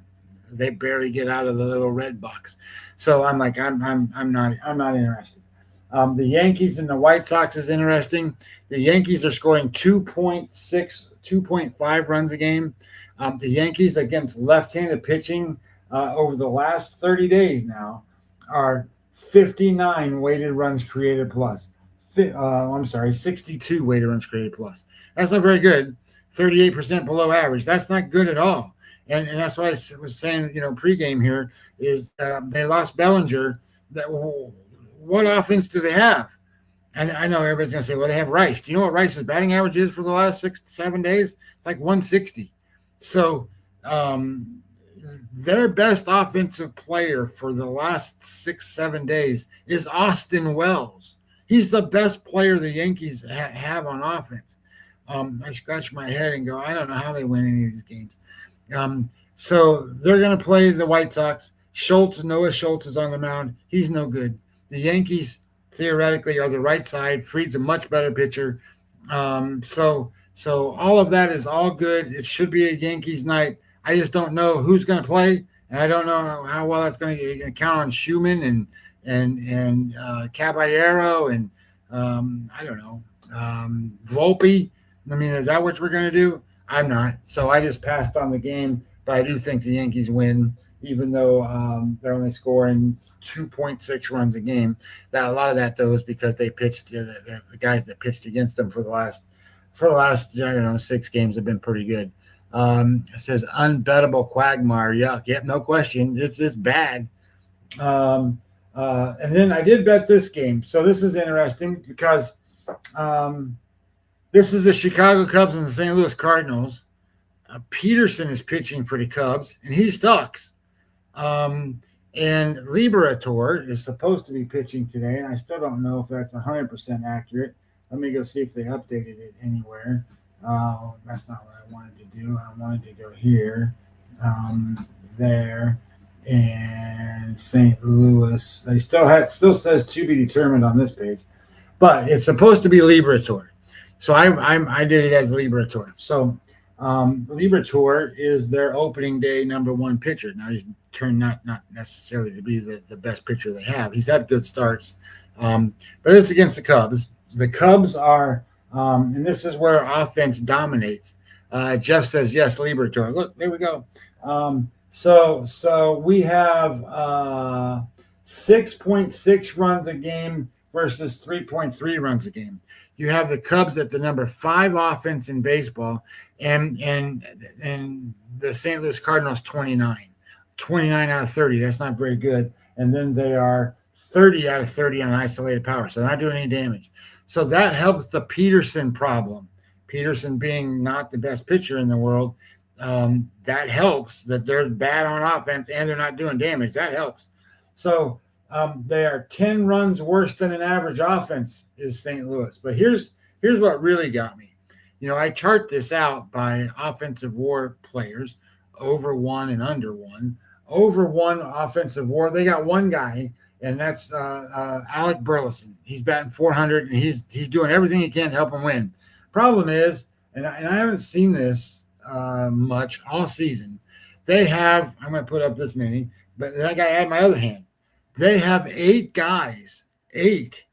They barely get out of the little red box." So I'm like, I'm not interested. The Yankees and the White Sox is interesting. The Yankees are scoring 2.5 runs a game. The Yankees against left-handed pitching over the last 30 days now are 59 weighted runs created plus. 62 weighted runs created plus. That's not very good. 38% below average. That's not good at all. And that's what I was saying, pregame here is they lost Bellinger. What offense do they have? And I know everybody's going to say, well, they have Rice. Do you know what Rice's batting average is for the last 6-7 days? It's like 160. So their best offensive player for the last 6-7 days is Austin Wells. He's the best player the Yankees have on offense. I scratch my head and go, I don't know how they win any of these games. So they're going to play the White Sox. Noah Schultz is on the mound. He's no good. The Yankees theoretically are the right side. Fried's a much better pitcher. So all of that is all good. It should be a Yankees night. I just don't know who's going to play, and I don't know how well that's going to count on Schumann and Caballero and I don't know, Volpe. I mean, is that what we're going to do? I'm not. So I just passed on the game, but I do think the Yankees win, even though they're only scoring 2.6 runs a game. That a lot of that though is because they pitched the guys that pitched against them for the last 6 games have been pretty good. It says unbettable quagmire. Yuck. Yep, no question. It's bad. And then I did bet this game. So this is interesting because this is the Chicago Cubs and the St. Louis Cardinals. Peterson is pitching for the Cubs, and he sucks. And Liberator is supposed to be pitching today, and I still don't know if that's 100% accurate. Let me go see if they updated it anywhere. That's not what I wanted to do. I wanted to go here, there, and St. Louis. They still says to be determined on this page, but it's supposed to be Liberator. So I did it as Liberator. So Liberator is their opening day number one pitcher. Now he's turned not necessarily to be the best pitcher they have. He's had good starts, but it's against the Cubs. The Cubs are, and this is where offense dominates. Jeff says yes, Liberator. Look, there we go. So we have 6.6 runs a game versus 3.3 runs a game. You have the Cubs at the number 5 offense in baseball, and the St. Louis Cardinals 29 out of 30. That's not very good. And then they are 30 out of 30 on isolated power, so they're not doing any damage. So that helps the Peterson problem. Peterson being not the best pitcher in the world, that helps that they're bad on offense and they're not doing damage. That helps. So they are 10 runs worse than an average offense is St. Louis. But here's what really got me. I chart this out by offensive WAR players, over 1 and under 1. Over 1 offensive WAR, they got one guy and that's Alec Burleson. He's batting 400, and he's doing everything he can to help him win. Problem is, and I haven't seen this much all season. They have, I'm going to put up this many, but then I got to add my other hand. They have 8 guys that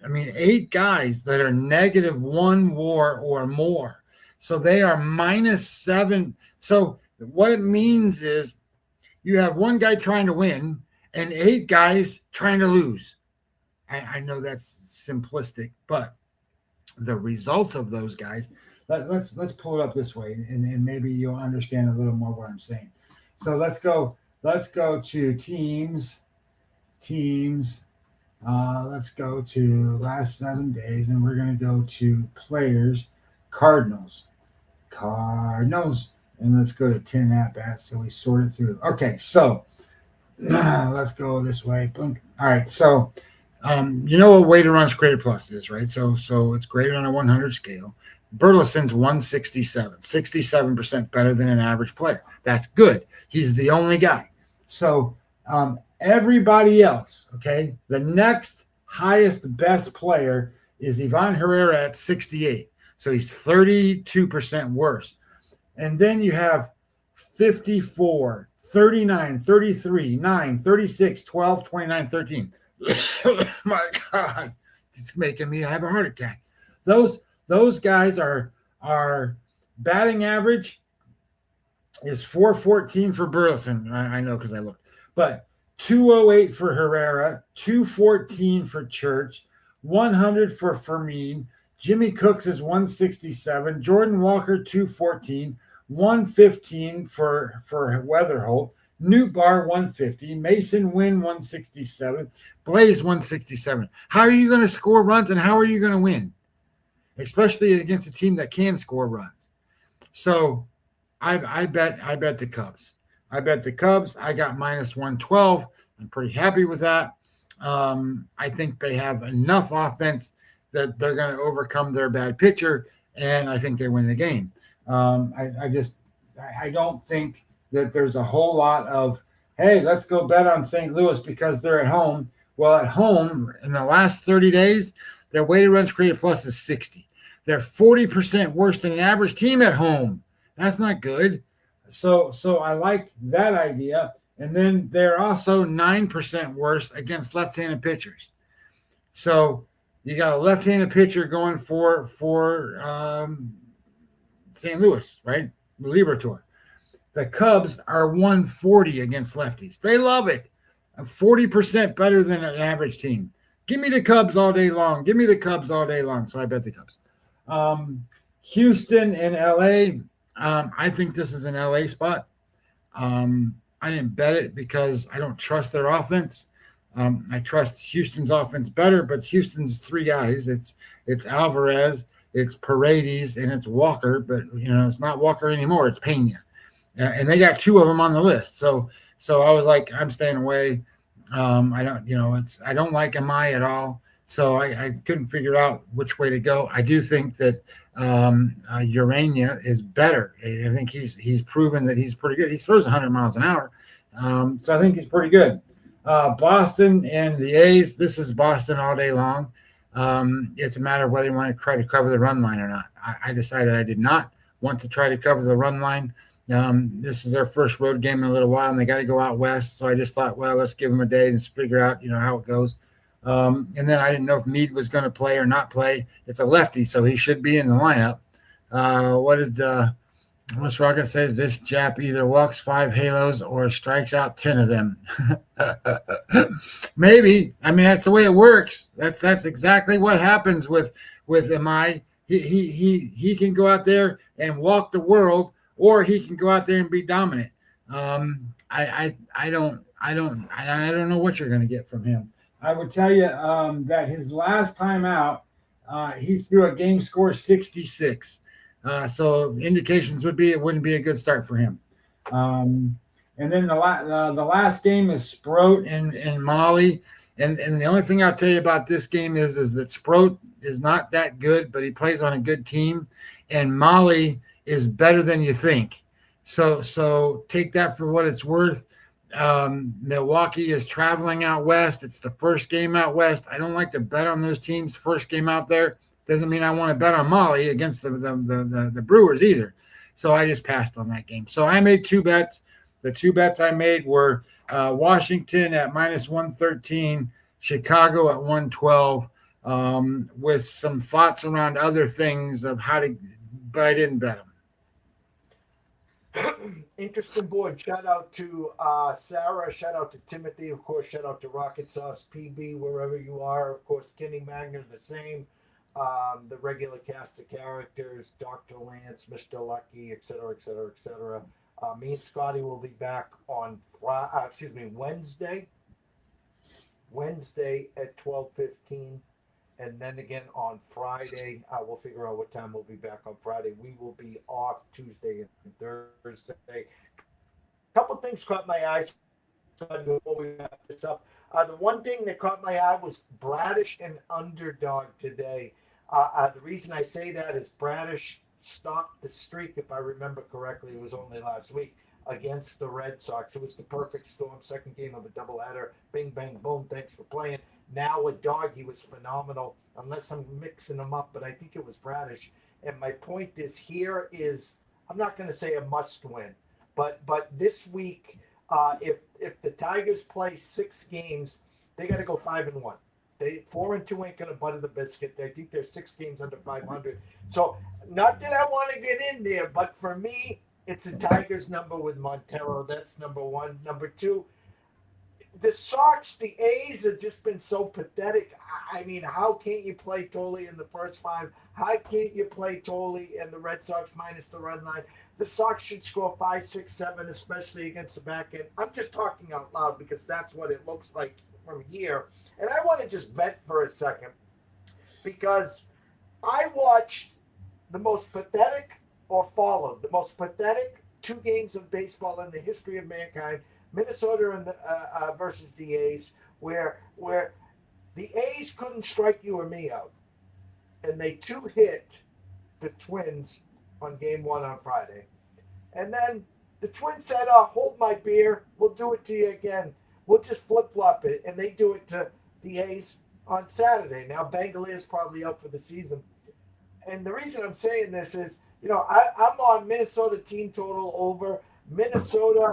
are -1 WAR or more. So they are -7. So what it means is you have one guy trying to win and 8 guys trying to lose. I know that's simplistic, but the results of those guys, let's pull it up this way, and maybe you'll understand a little more what I'm saying. So let's go to teams. Let's go to last 7 days, and we're going to go to players. Cardinals, and let's go to 10 at-bats, so we sort it through. Okay, so let's go this way. Boom. All right, so you know what weighted runs created plus is, right? So it's graded on a 100 scale. Burleson's 167, 67% better than an average player. That's good. He's the only guy. So everybody else, okay, the next highest best player is Ivan Herrera at 68. So he's 32% worse. And then you have 54, 39, 33, 9, 36, 12, 29, 13. My God, it's making me have a heart attack. Those guys are batting average is 414 for Burleson. I know because I looked. But 208 for Herrera, 214 for Church, 100 for Fermin. Jimmy Cooks is 167. Jordan Walker, 214. 115 for Weatherholt. Newt Bar, 150. Mason Wynn, 167. Blaze, 167. How are you going to score runs, and how are you going to win? Especially against a team that can score runs. So I bet the Cubs. I bet the Cubs. I got -112. I'm pretty happy with that. I think they have enough offense that they're going to overcome their bad pitcher, and I think they win the game. I don't think that there's a whole lot of, hey, let's go bet on St. Louis because they're at home. Well, at home, in the last 30 days, their weighted runs created plus is 60. They're 40% worse than an average team at home. That's not good. So I liked that idea. And then they're also 9% worse against left-handed pitchers. So you got a left-handed pitcher going for St. Louis, right? Liberatore. The Cubs are 140 against lefties. They love it. 40% better than an average team. Give me the Cubs all day long. Give me the Cubs all day long. So I bet the Cubs. Houston and LA. I think this is an LA spot. I didn't bet it because I don't trust their offense. I trust Houston's offense better, but Houston's 3 guys. It's Alvarez, it's Paredes, and it's Walker. But it's not Walker anymore. It's Pena, and they got 2 of them on the list. So I was like, I'm staying away. I don't like Amai at all. So I couldn't figure out which way to go. I do think that Urania is better. I think he's proven that he's pretty good. He throws 100 miles an hour. So I think he's pretty good. Boston and the A's. This is Boston all day long. It's a matter of whether you want to try to cover the run line or not. I decided I did not want to try to cover the run line. This is their first road game in a little while, and they got to go out west. So I just thought, well, let's give them a day and figure out, how it goes. And then I didn't know if Meade was going to play or not play. It's a lefty, so he should be in the lineup. What's Rocket say? This Jap either walks 5 halos or strikes out 10 of them. Maybe. I mean, that's the way it works. That's exactly what happens with Amai. He can go out there and walk the world, or he can go out there and be dominant. I don't know what you're going to get from him. I would tell you that his last time out, he threw a game score 66. So indications would be it wouldn't be a good start for him. And then the last game is Sproat and Molly. And the only thing I'll tell you about this game is that Sproat is not that good, but he plays on a good team. And Molly is better than you think. So take that for what it's worth. Milwaukee is traveling out west. It's the first game out west. I don't like to bet on those teams. First game out there doesn't mean I want to bet on Molly against the Brewers either. So I just passed on that game. So I made 2 bets. The 2 bets I made were Washington at -113, Chicago at 112, with some thoughts around other things of how to, but I didn't bet them. Interesting board. Shout out to Sarah. Shout out to Timothy. Of course, shout out to Rocket Sauce, PB, wherever you are. Of course, Kenny Magner, the same. The regular cast of characters, Dr. Lance, Mr. Lucky, etc., etc., etc. Me and Scotty will be back on Wednesday at 12:15. And then again on Friday, we'll figure out what time we'll be back on Friday. We will be off Tuesday and Thursday. A couple things caught my eye before we wrap this up. The one thing that caught my eye was Bradish and underdog today. The reason I say that is Bradish stopped the streak, if I remember correctly. It was only last week against the Red Sox. It was the perfect storm. Second game of a doubleheader. Bing, bang, boom. Thanks for playing. Now with Dog, he was phenomenal, unless I'm mixing them up, but I think it was Bradish. And my point is here is, I'm not going to say a must win, but this week, if the Tigers play 6 games, they got to go 5-1. 4-2 ain't going to butter the biscuit. I think they're 6 games under 500. So not that I want to get in there, but for me, it's a Tigers number with Montero. That's number 1. Number 2, the Sox, the A's have just been so pathetic. I mean, how can't you play Tolle in the first 5? How can't you play Tolle and the Red Sox minus the run line? The Sox should score 5, 6, 7, especially against the back end. I'm just talking out loud because that's what it looks like from here. And I want to just vent for a second because I watched the most pathetic, or followed the most pathetic 2 games of baseball in the history of mankind. Minnesota and versus the A's, where the A's couldn't strike you or me out, and they 2-hit the Twins on Game 1 on Friday, and then the Twins said, "Oh, hold my beer. We'll do it to you again. We'll just flip-flop it," and they do it to the A's on Saturday. Now Bengali is probably up for the season, and the reason I'm saying this is, I'm on Minnesota team total over. Minnesota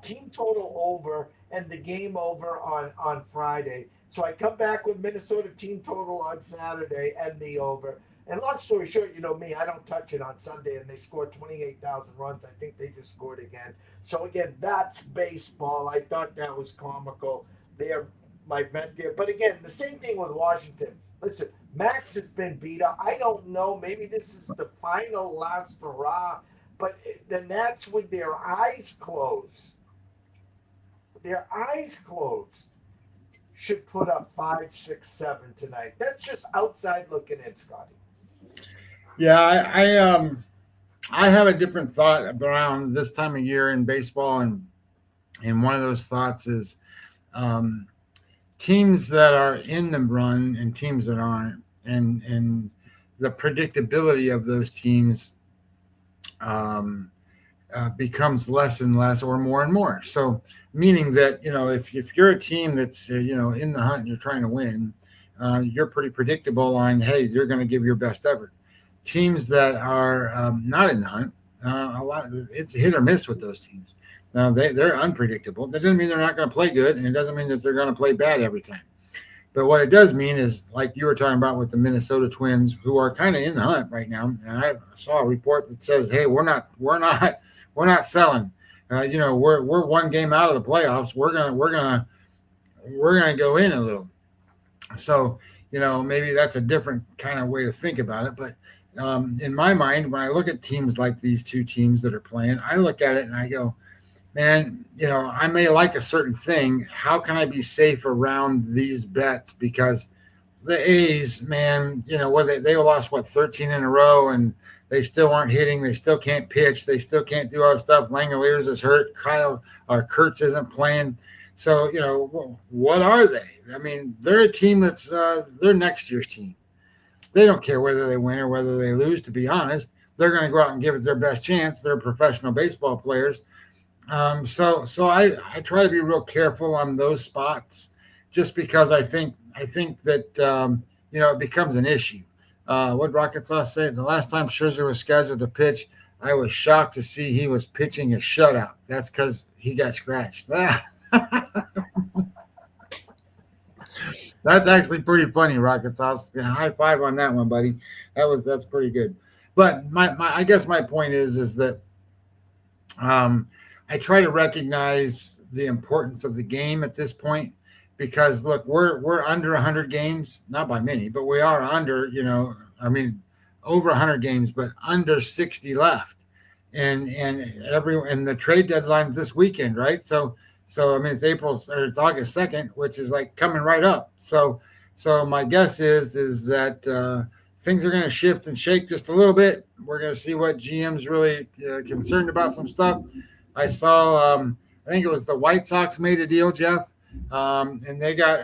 team total over and the game over on Friday. So I come back with Minnesota team total on Saturday and the over. And long story short, me, I don't touch it on Sunday, and they scored 28,000 runs. I think they just scored again. So again, that's baseball. I thought that was comical. They're my vent there. But again, the same thing with Washington. Listen, Max has been beat up. I don't know. Maybe this is the final last hurrah. But the Nats, with their eyes closed, should put up 5, 6, 7 tonight. That's just outside looking in, Scotty. Yeah, I have a different thought around this time of year in baseball, and one of those thoughts is teams that are in the run and teams that aren't, and the predictability of those teams becomes less and less, or more and more. So meaning that, if you're a team that's, in the hunt and you're trying to win, you're pretty predictable on, hey, you're going to give your best effort. Teams that are not in the hunt, it's hit or miss with those teams. Now they're unpredictable. That doesn't mean they're not going to play good, and it doesn't mean that they're going to play bad every time. But what it does mean is, like you were talking about with the Minnesota Twins, who are kind of in the hunt right now. And I saw a report that says, "Hey, we're not selling. We're 1 game out of the playoffs. We're gonna go in a little." So, maybe that's a different kind of way to think about it. But in my mind, when I look at teams like these 2 teams that are playing, I look at it and I go, man, I may like a certain thing. How can I be safe around these bets? Because the A's, man, they lost 13 in a row, and they still aren't hitting. They still can't pitch. They still can't do all the stuff. Langoliers is hurt. Kurtz isn't playing. So, what are they? I mean, they're a team that's they're next year's team. They don't care whether they win or whether they lose, to be honest. They're going to go out and give it their best chance. They're professional baseball players. So I try to be real careful on those spots, just because I think that it becomes an issue. What Rocket Sauce said the last time Scherzer was scheduled to pitch, I was shocked to see he was pitching a shutout. That's because he got scratched. That's actually pretty funny, Rocket Sauce. High five on that one, buddy. That's pretty good. But my I guess my point is that um, I try to recognize the importance of the game at this point, because look, we're under 100 games, not by many, but we are under. I mean, over 100 games, but under 60 left, and the trade deadline's this weekend, right? So I mean, it's August 2nd, which is like coming right up. So my guess is that things are going to shift and shake just a little bit. We're going to see what GM's really concerned about some stuff. I saw, I think it was the White Sox made a deal, Jeff, and they got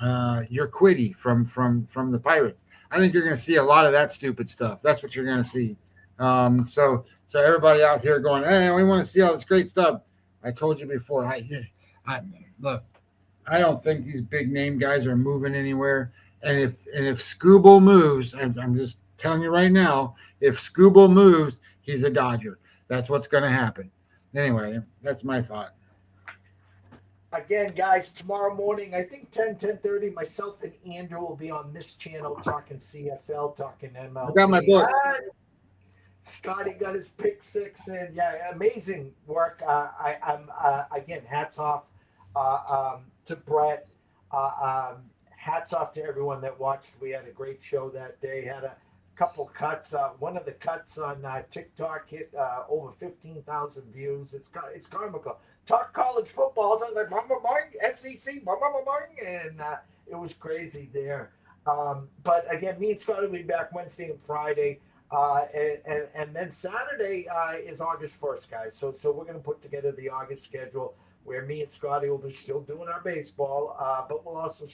Urquidy from the Pirates. I think you're going to see a lot of that stupid stuff. That's what you're going to see. So everybody out here going, hey, we want to see all this great stuff. I told you before. I look. I don't think these big name guys are moving anywhere. And if Scooble moves, I'm just telling you right now, if Scooble moves, he's a Dodger. That's what's going to happen. Anyway, that's my thought. Again, guys, tomorrow morning, I think 10:30, myself and Andrew will be on this channel talking CFL, talking MLB. I got my book. Scotty got his pick six, and yeah, amazing work. I'm again, hats off to Brett. Hats off to everyone that watched. We had a great show that day. Had a couple cuts. One of the cuts on TikTok hit over 15,000 views. It's comical. Talk college football. So I was like, Mama Martin, SEC, Mama Martin, and it was crazy there. But again, me and Scotty will be back Wednesday and Friday. And then Saturday is August 1st, guys. So we're going to put together the August schedule where me and Scotty will be still doing our baseball, but we'll also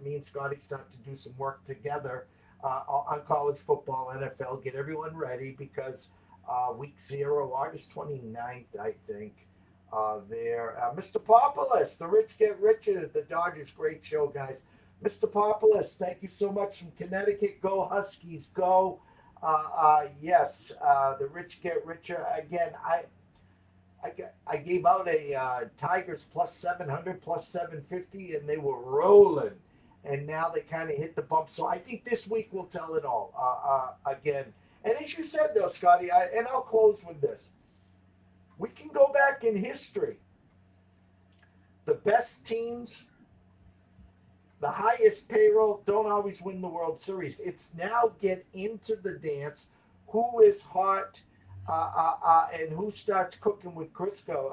me and Scotty start to do some work together on college football, NFL, get everyone ready because week 0, August 29th, I think, there. Mr. Populus, the rich get richer, the Dodgers, great show, guys. Mr. Populus, thank you so much from Connecticut. Go Huskies, go. Yes, the rich get richer. Again, I gave out a Tigers plus 700, plus 750, and they were rolling. And now they kind of hit the bump. So I think this week will tell it all again. And as you said, though, Scotty, and I'll close with this. We can go back in history. The best teams, the highest payroll, don't always win the World Series. It's now get into the dance. Who is hot? And who starts cooking with Crisco?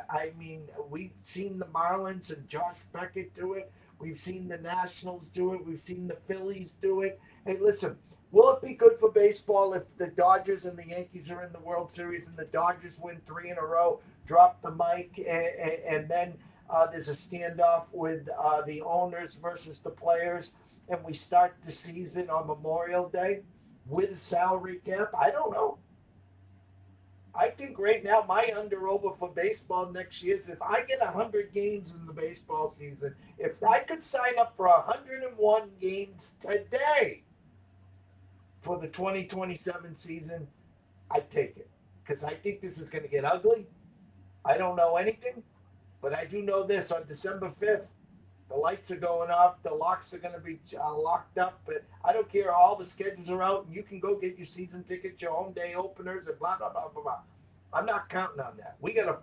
I mean, we've seen the Marlins and Josh Beckett do it. We've seen the Nationals do it. We've seen the Phillies do it. Hey, listen, will it be good for baseball if the Dodgers and the Yankees are in the World Series and the Dodgers win 3 in a row, drop the mic, and then there's a standoff with the owners versus the players, and we start the season on Memorial Day with a salary cap? I don't know. I think right now my under-over for baseball next year is if I get 100 games in the baseball season, if I could sign up for 101 games today for the 2027 season, I'd take it. Because I think this is going to get ugly. I don't know anything, but I do know this. On December 5th, the lights are going off. The locks are going to be locked up. But I don't care. All the schedules are out, and you can go get your season tickets, your home day openers, and blah, blah, blah, blah, blah. I'm not counting on that. We got a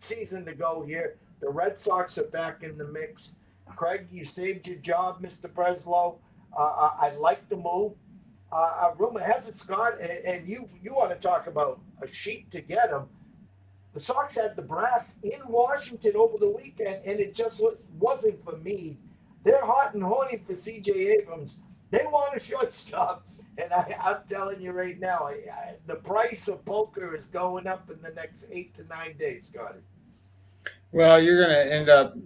season to go here. The Red Sox are back in the mix. Craig, you saved your job, Mr. Breslow. I like the move. Rumor has it, Scott, and you want to talk about a sheet to get him. The Sox had the brass in Washington over the weekend, and it just wasn't for me. They're hot and horny for C.J. Abrams. They want a shortstop, and I'm telling you right now, the price of poker is going up in the next 8 to 9 days, Scotty. Well, you're going to end up,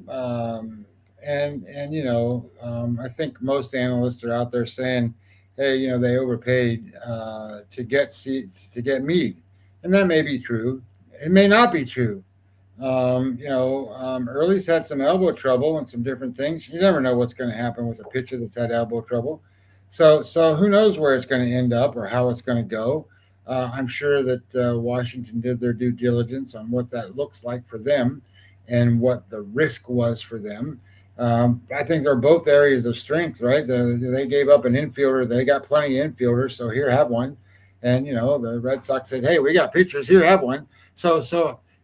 I think most analysts are out there saying, hey, they overpaid to get seats to get MEADE, and that may be true. It may not be true. Early's had some elbow trouble and some different things. You never know what's going to happen with a pitcher that's had elbow trouble. So who knows where it's going to end up or how it's going to go. I'm sure that Washington did their due diligence on what that looks like for them and what the risk was for them. I think they're both areas of strength, right? They gave up an infielder. They got plenty of infielders, so here, have one. And, the Red Sox said, hey, we got pitchers. Here, have one. So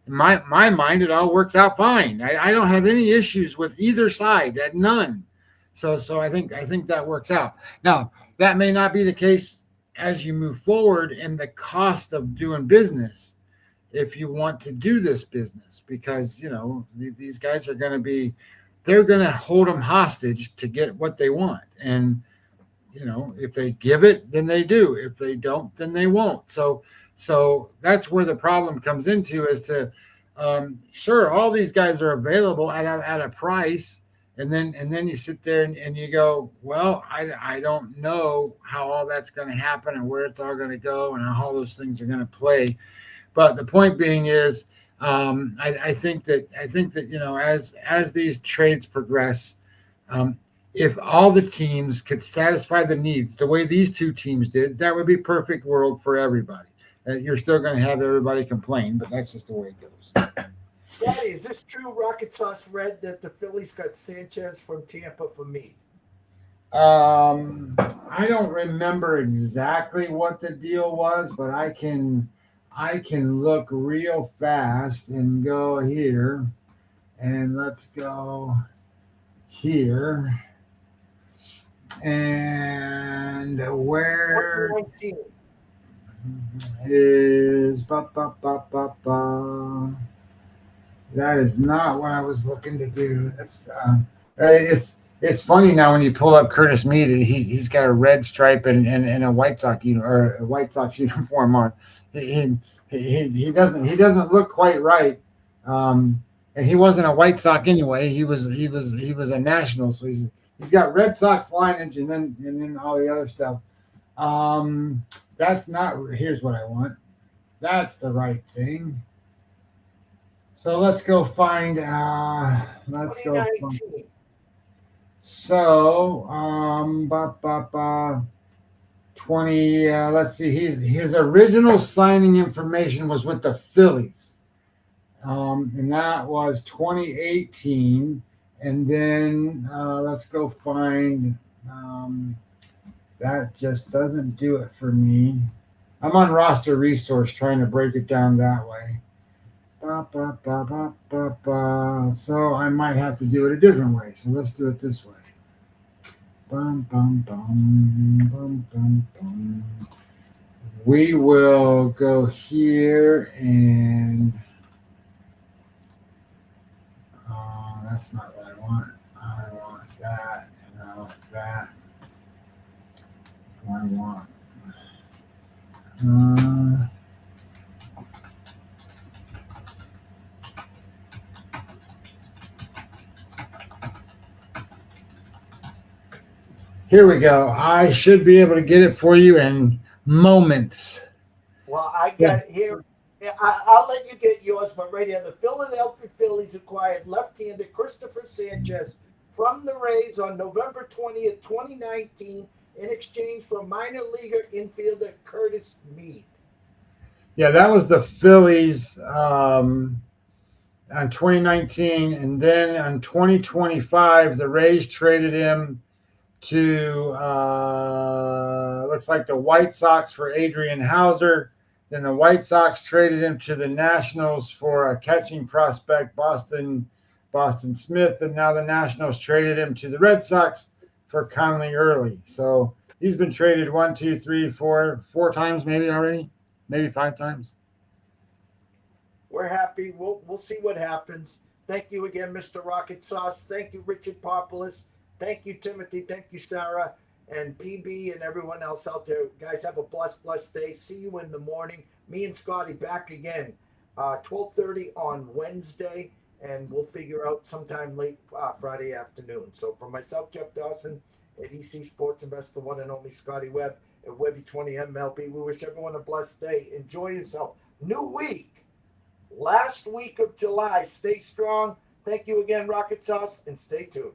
in my mind, it all works out fine. I don't have any issues with either side, none. So I think that works out. Now, that may not be the case as you move forward in the cost of doing business if you want to do this business, because these guys are going to they're going to hold them hostage to get what they want. And if they give it, then they do. If they don't, then they won't. So that's where the problem comes into, is to sure, all these guys are available at a price. And then you sit there and you go, well, I don't know how all that's going to happen and where it's all going to go and how all those things are going to play. But the point being is, I think that as these trades progress, if all the teams could satisfy the needs the way these two teams did, that would be perfect world for everybody. You're still going to have everybody complain, but that's just the way it goes. Daddy, is this true, Rocket Sauce Red, that the Phillies got Sanchez from Tampa for me? I don't remember exactly what the deal was, but I can look real fast and go here, and let's go here, and where 2019. is that is not what I was looking to do. That's it's funny now when you pull up Curtis Meade. He's got a red stripe and a White Sox uniform on. He doesn't look quite right. And he wasn't a White Sox anyway. He was a National. So he's got Red Sox lineage and then all the other stuff. That's not. Here's what I want. That's the right thing. So let's go find. Let's go. Find, so 20. Let's see. His original signing information was with the Phillies, and that was 2018. And then let's go find. That just doesn't do it for me. I'm on Roster Resource trying to break it down that way. So I might have to do it a different way. So let's do it this way. We will go here and that's not what I want. I want that and I want that. I want. Here we go. I should be able to get it for you in moments. Well, I got it here. I'll let you get yours, but right here, the Philadelphia Phillies acquired left-hander Christopher Sanchez from the Rays on November 20th, 2019, in exchange for minor leaguer infielder Curtis Meade. Yeah, that was the Phillies on 2019, and then on 2025, the Rays traded him to looks like the White Sox for Adrian Hauser. Then the White Sox traded him to the Nationals for a catching prospect, Boston Smith, and now the Nationals traded him to the Red Sox for Conley Early. So he's been traded 4 times maybe already, maybe 5 times. We're happy. We'll see what happens. Thank you again, Mr. Rocket Sauce. Thank you, Richard Popoulos. Thank you, Timothy. Thank you, Sarah, and PB, and everyone else out there. Guys, have a blessed day. See you in the morning. Me and Scotty back again, 12:30 on Wednesday, and we'll figure out sometime late Friday afternoon. So for myself, Jeff Dawson, at EC Sports Investor, one and only Scotty Webb at Webby20 MLB, we wish everyone a blessed day. Enjoy yourself. New week. last week of July. Stay strong. Thank you again, Rocket Sauce, and stay tuned.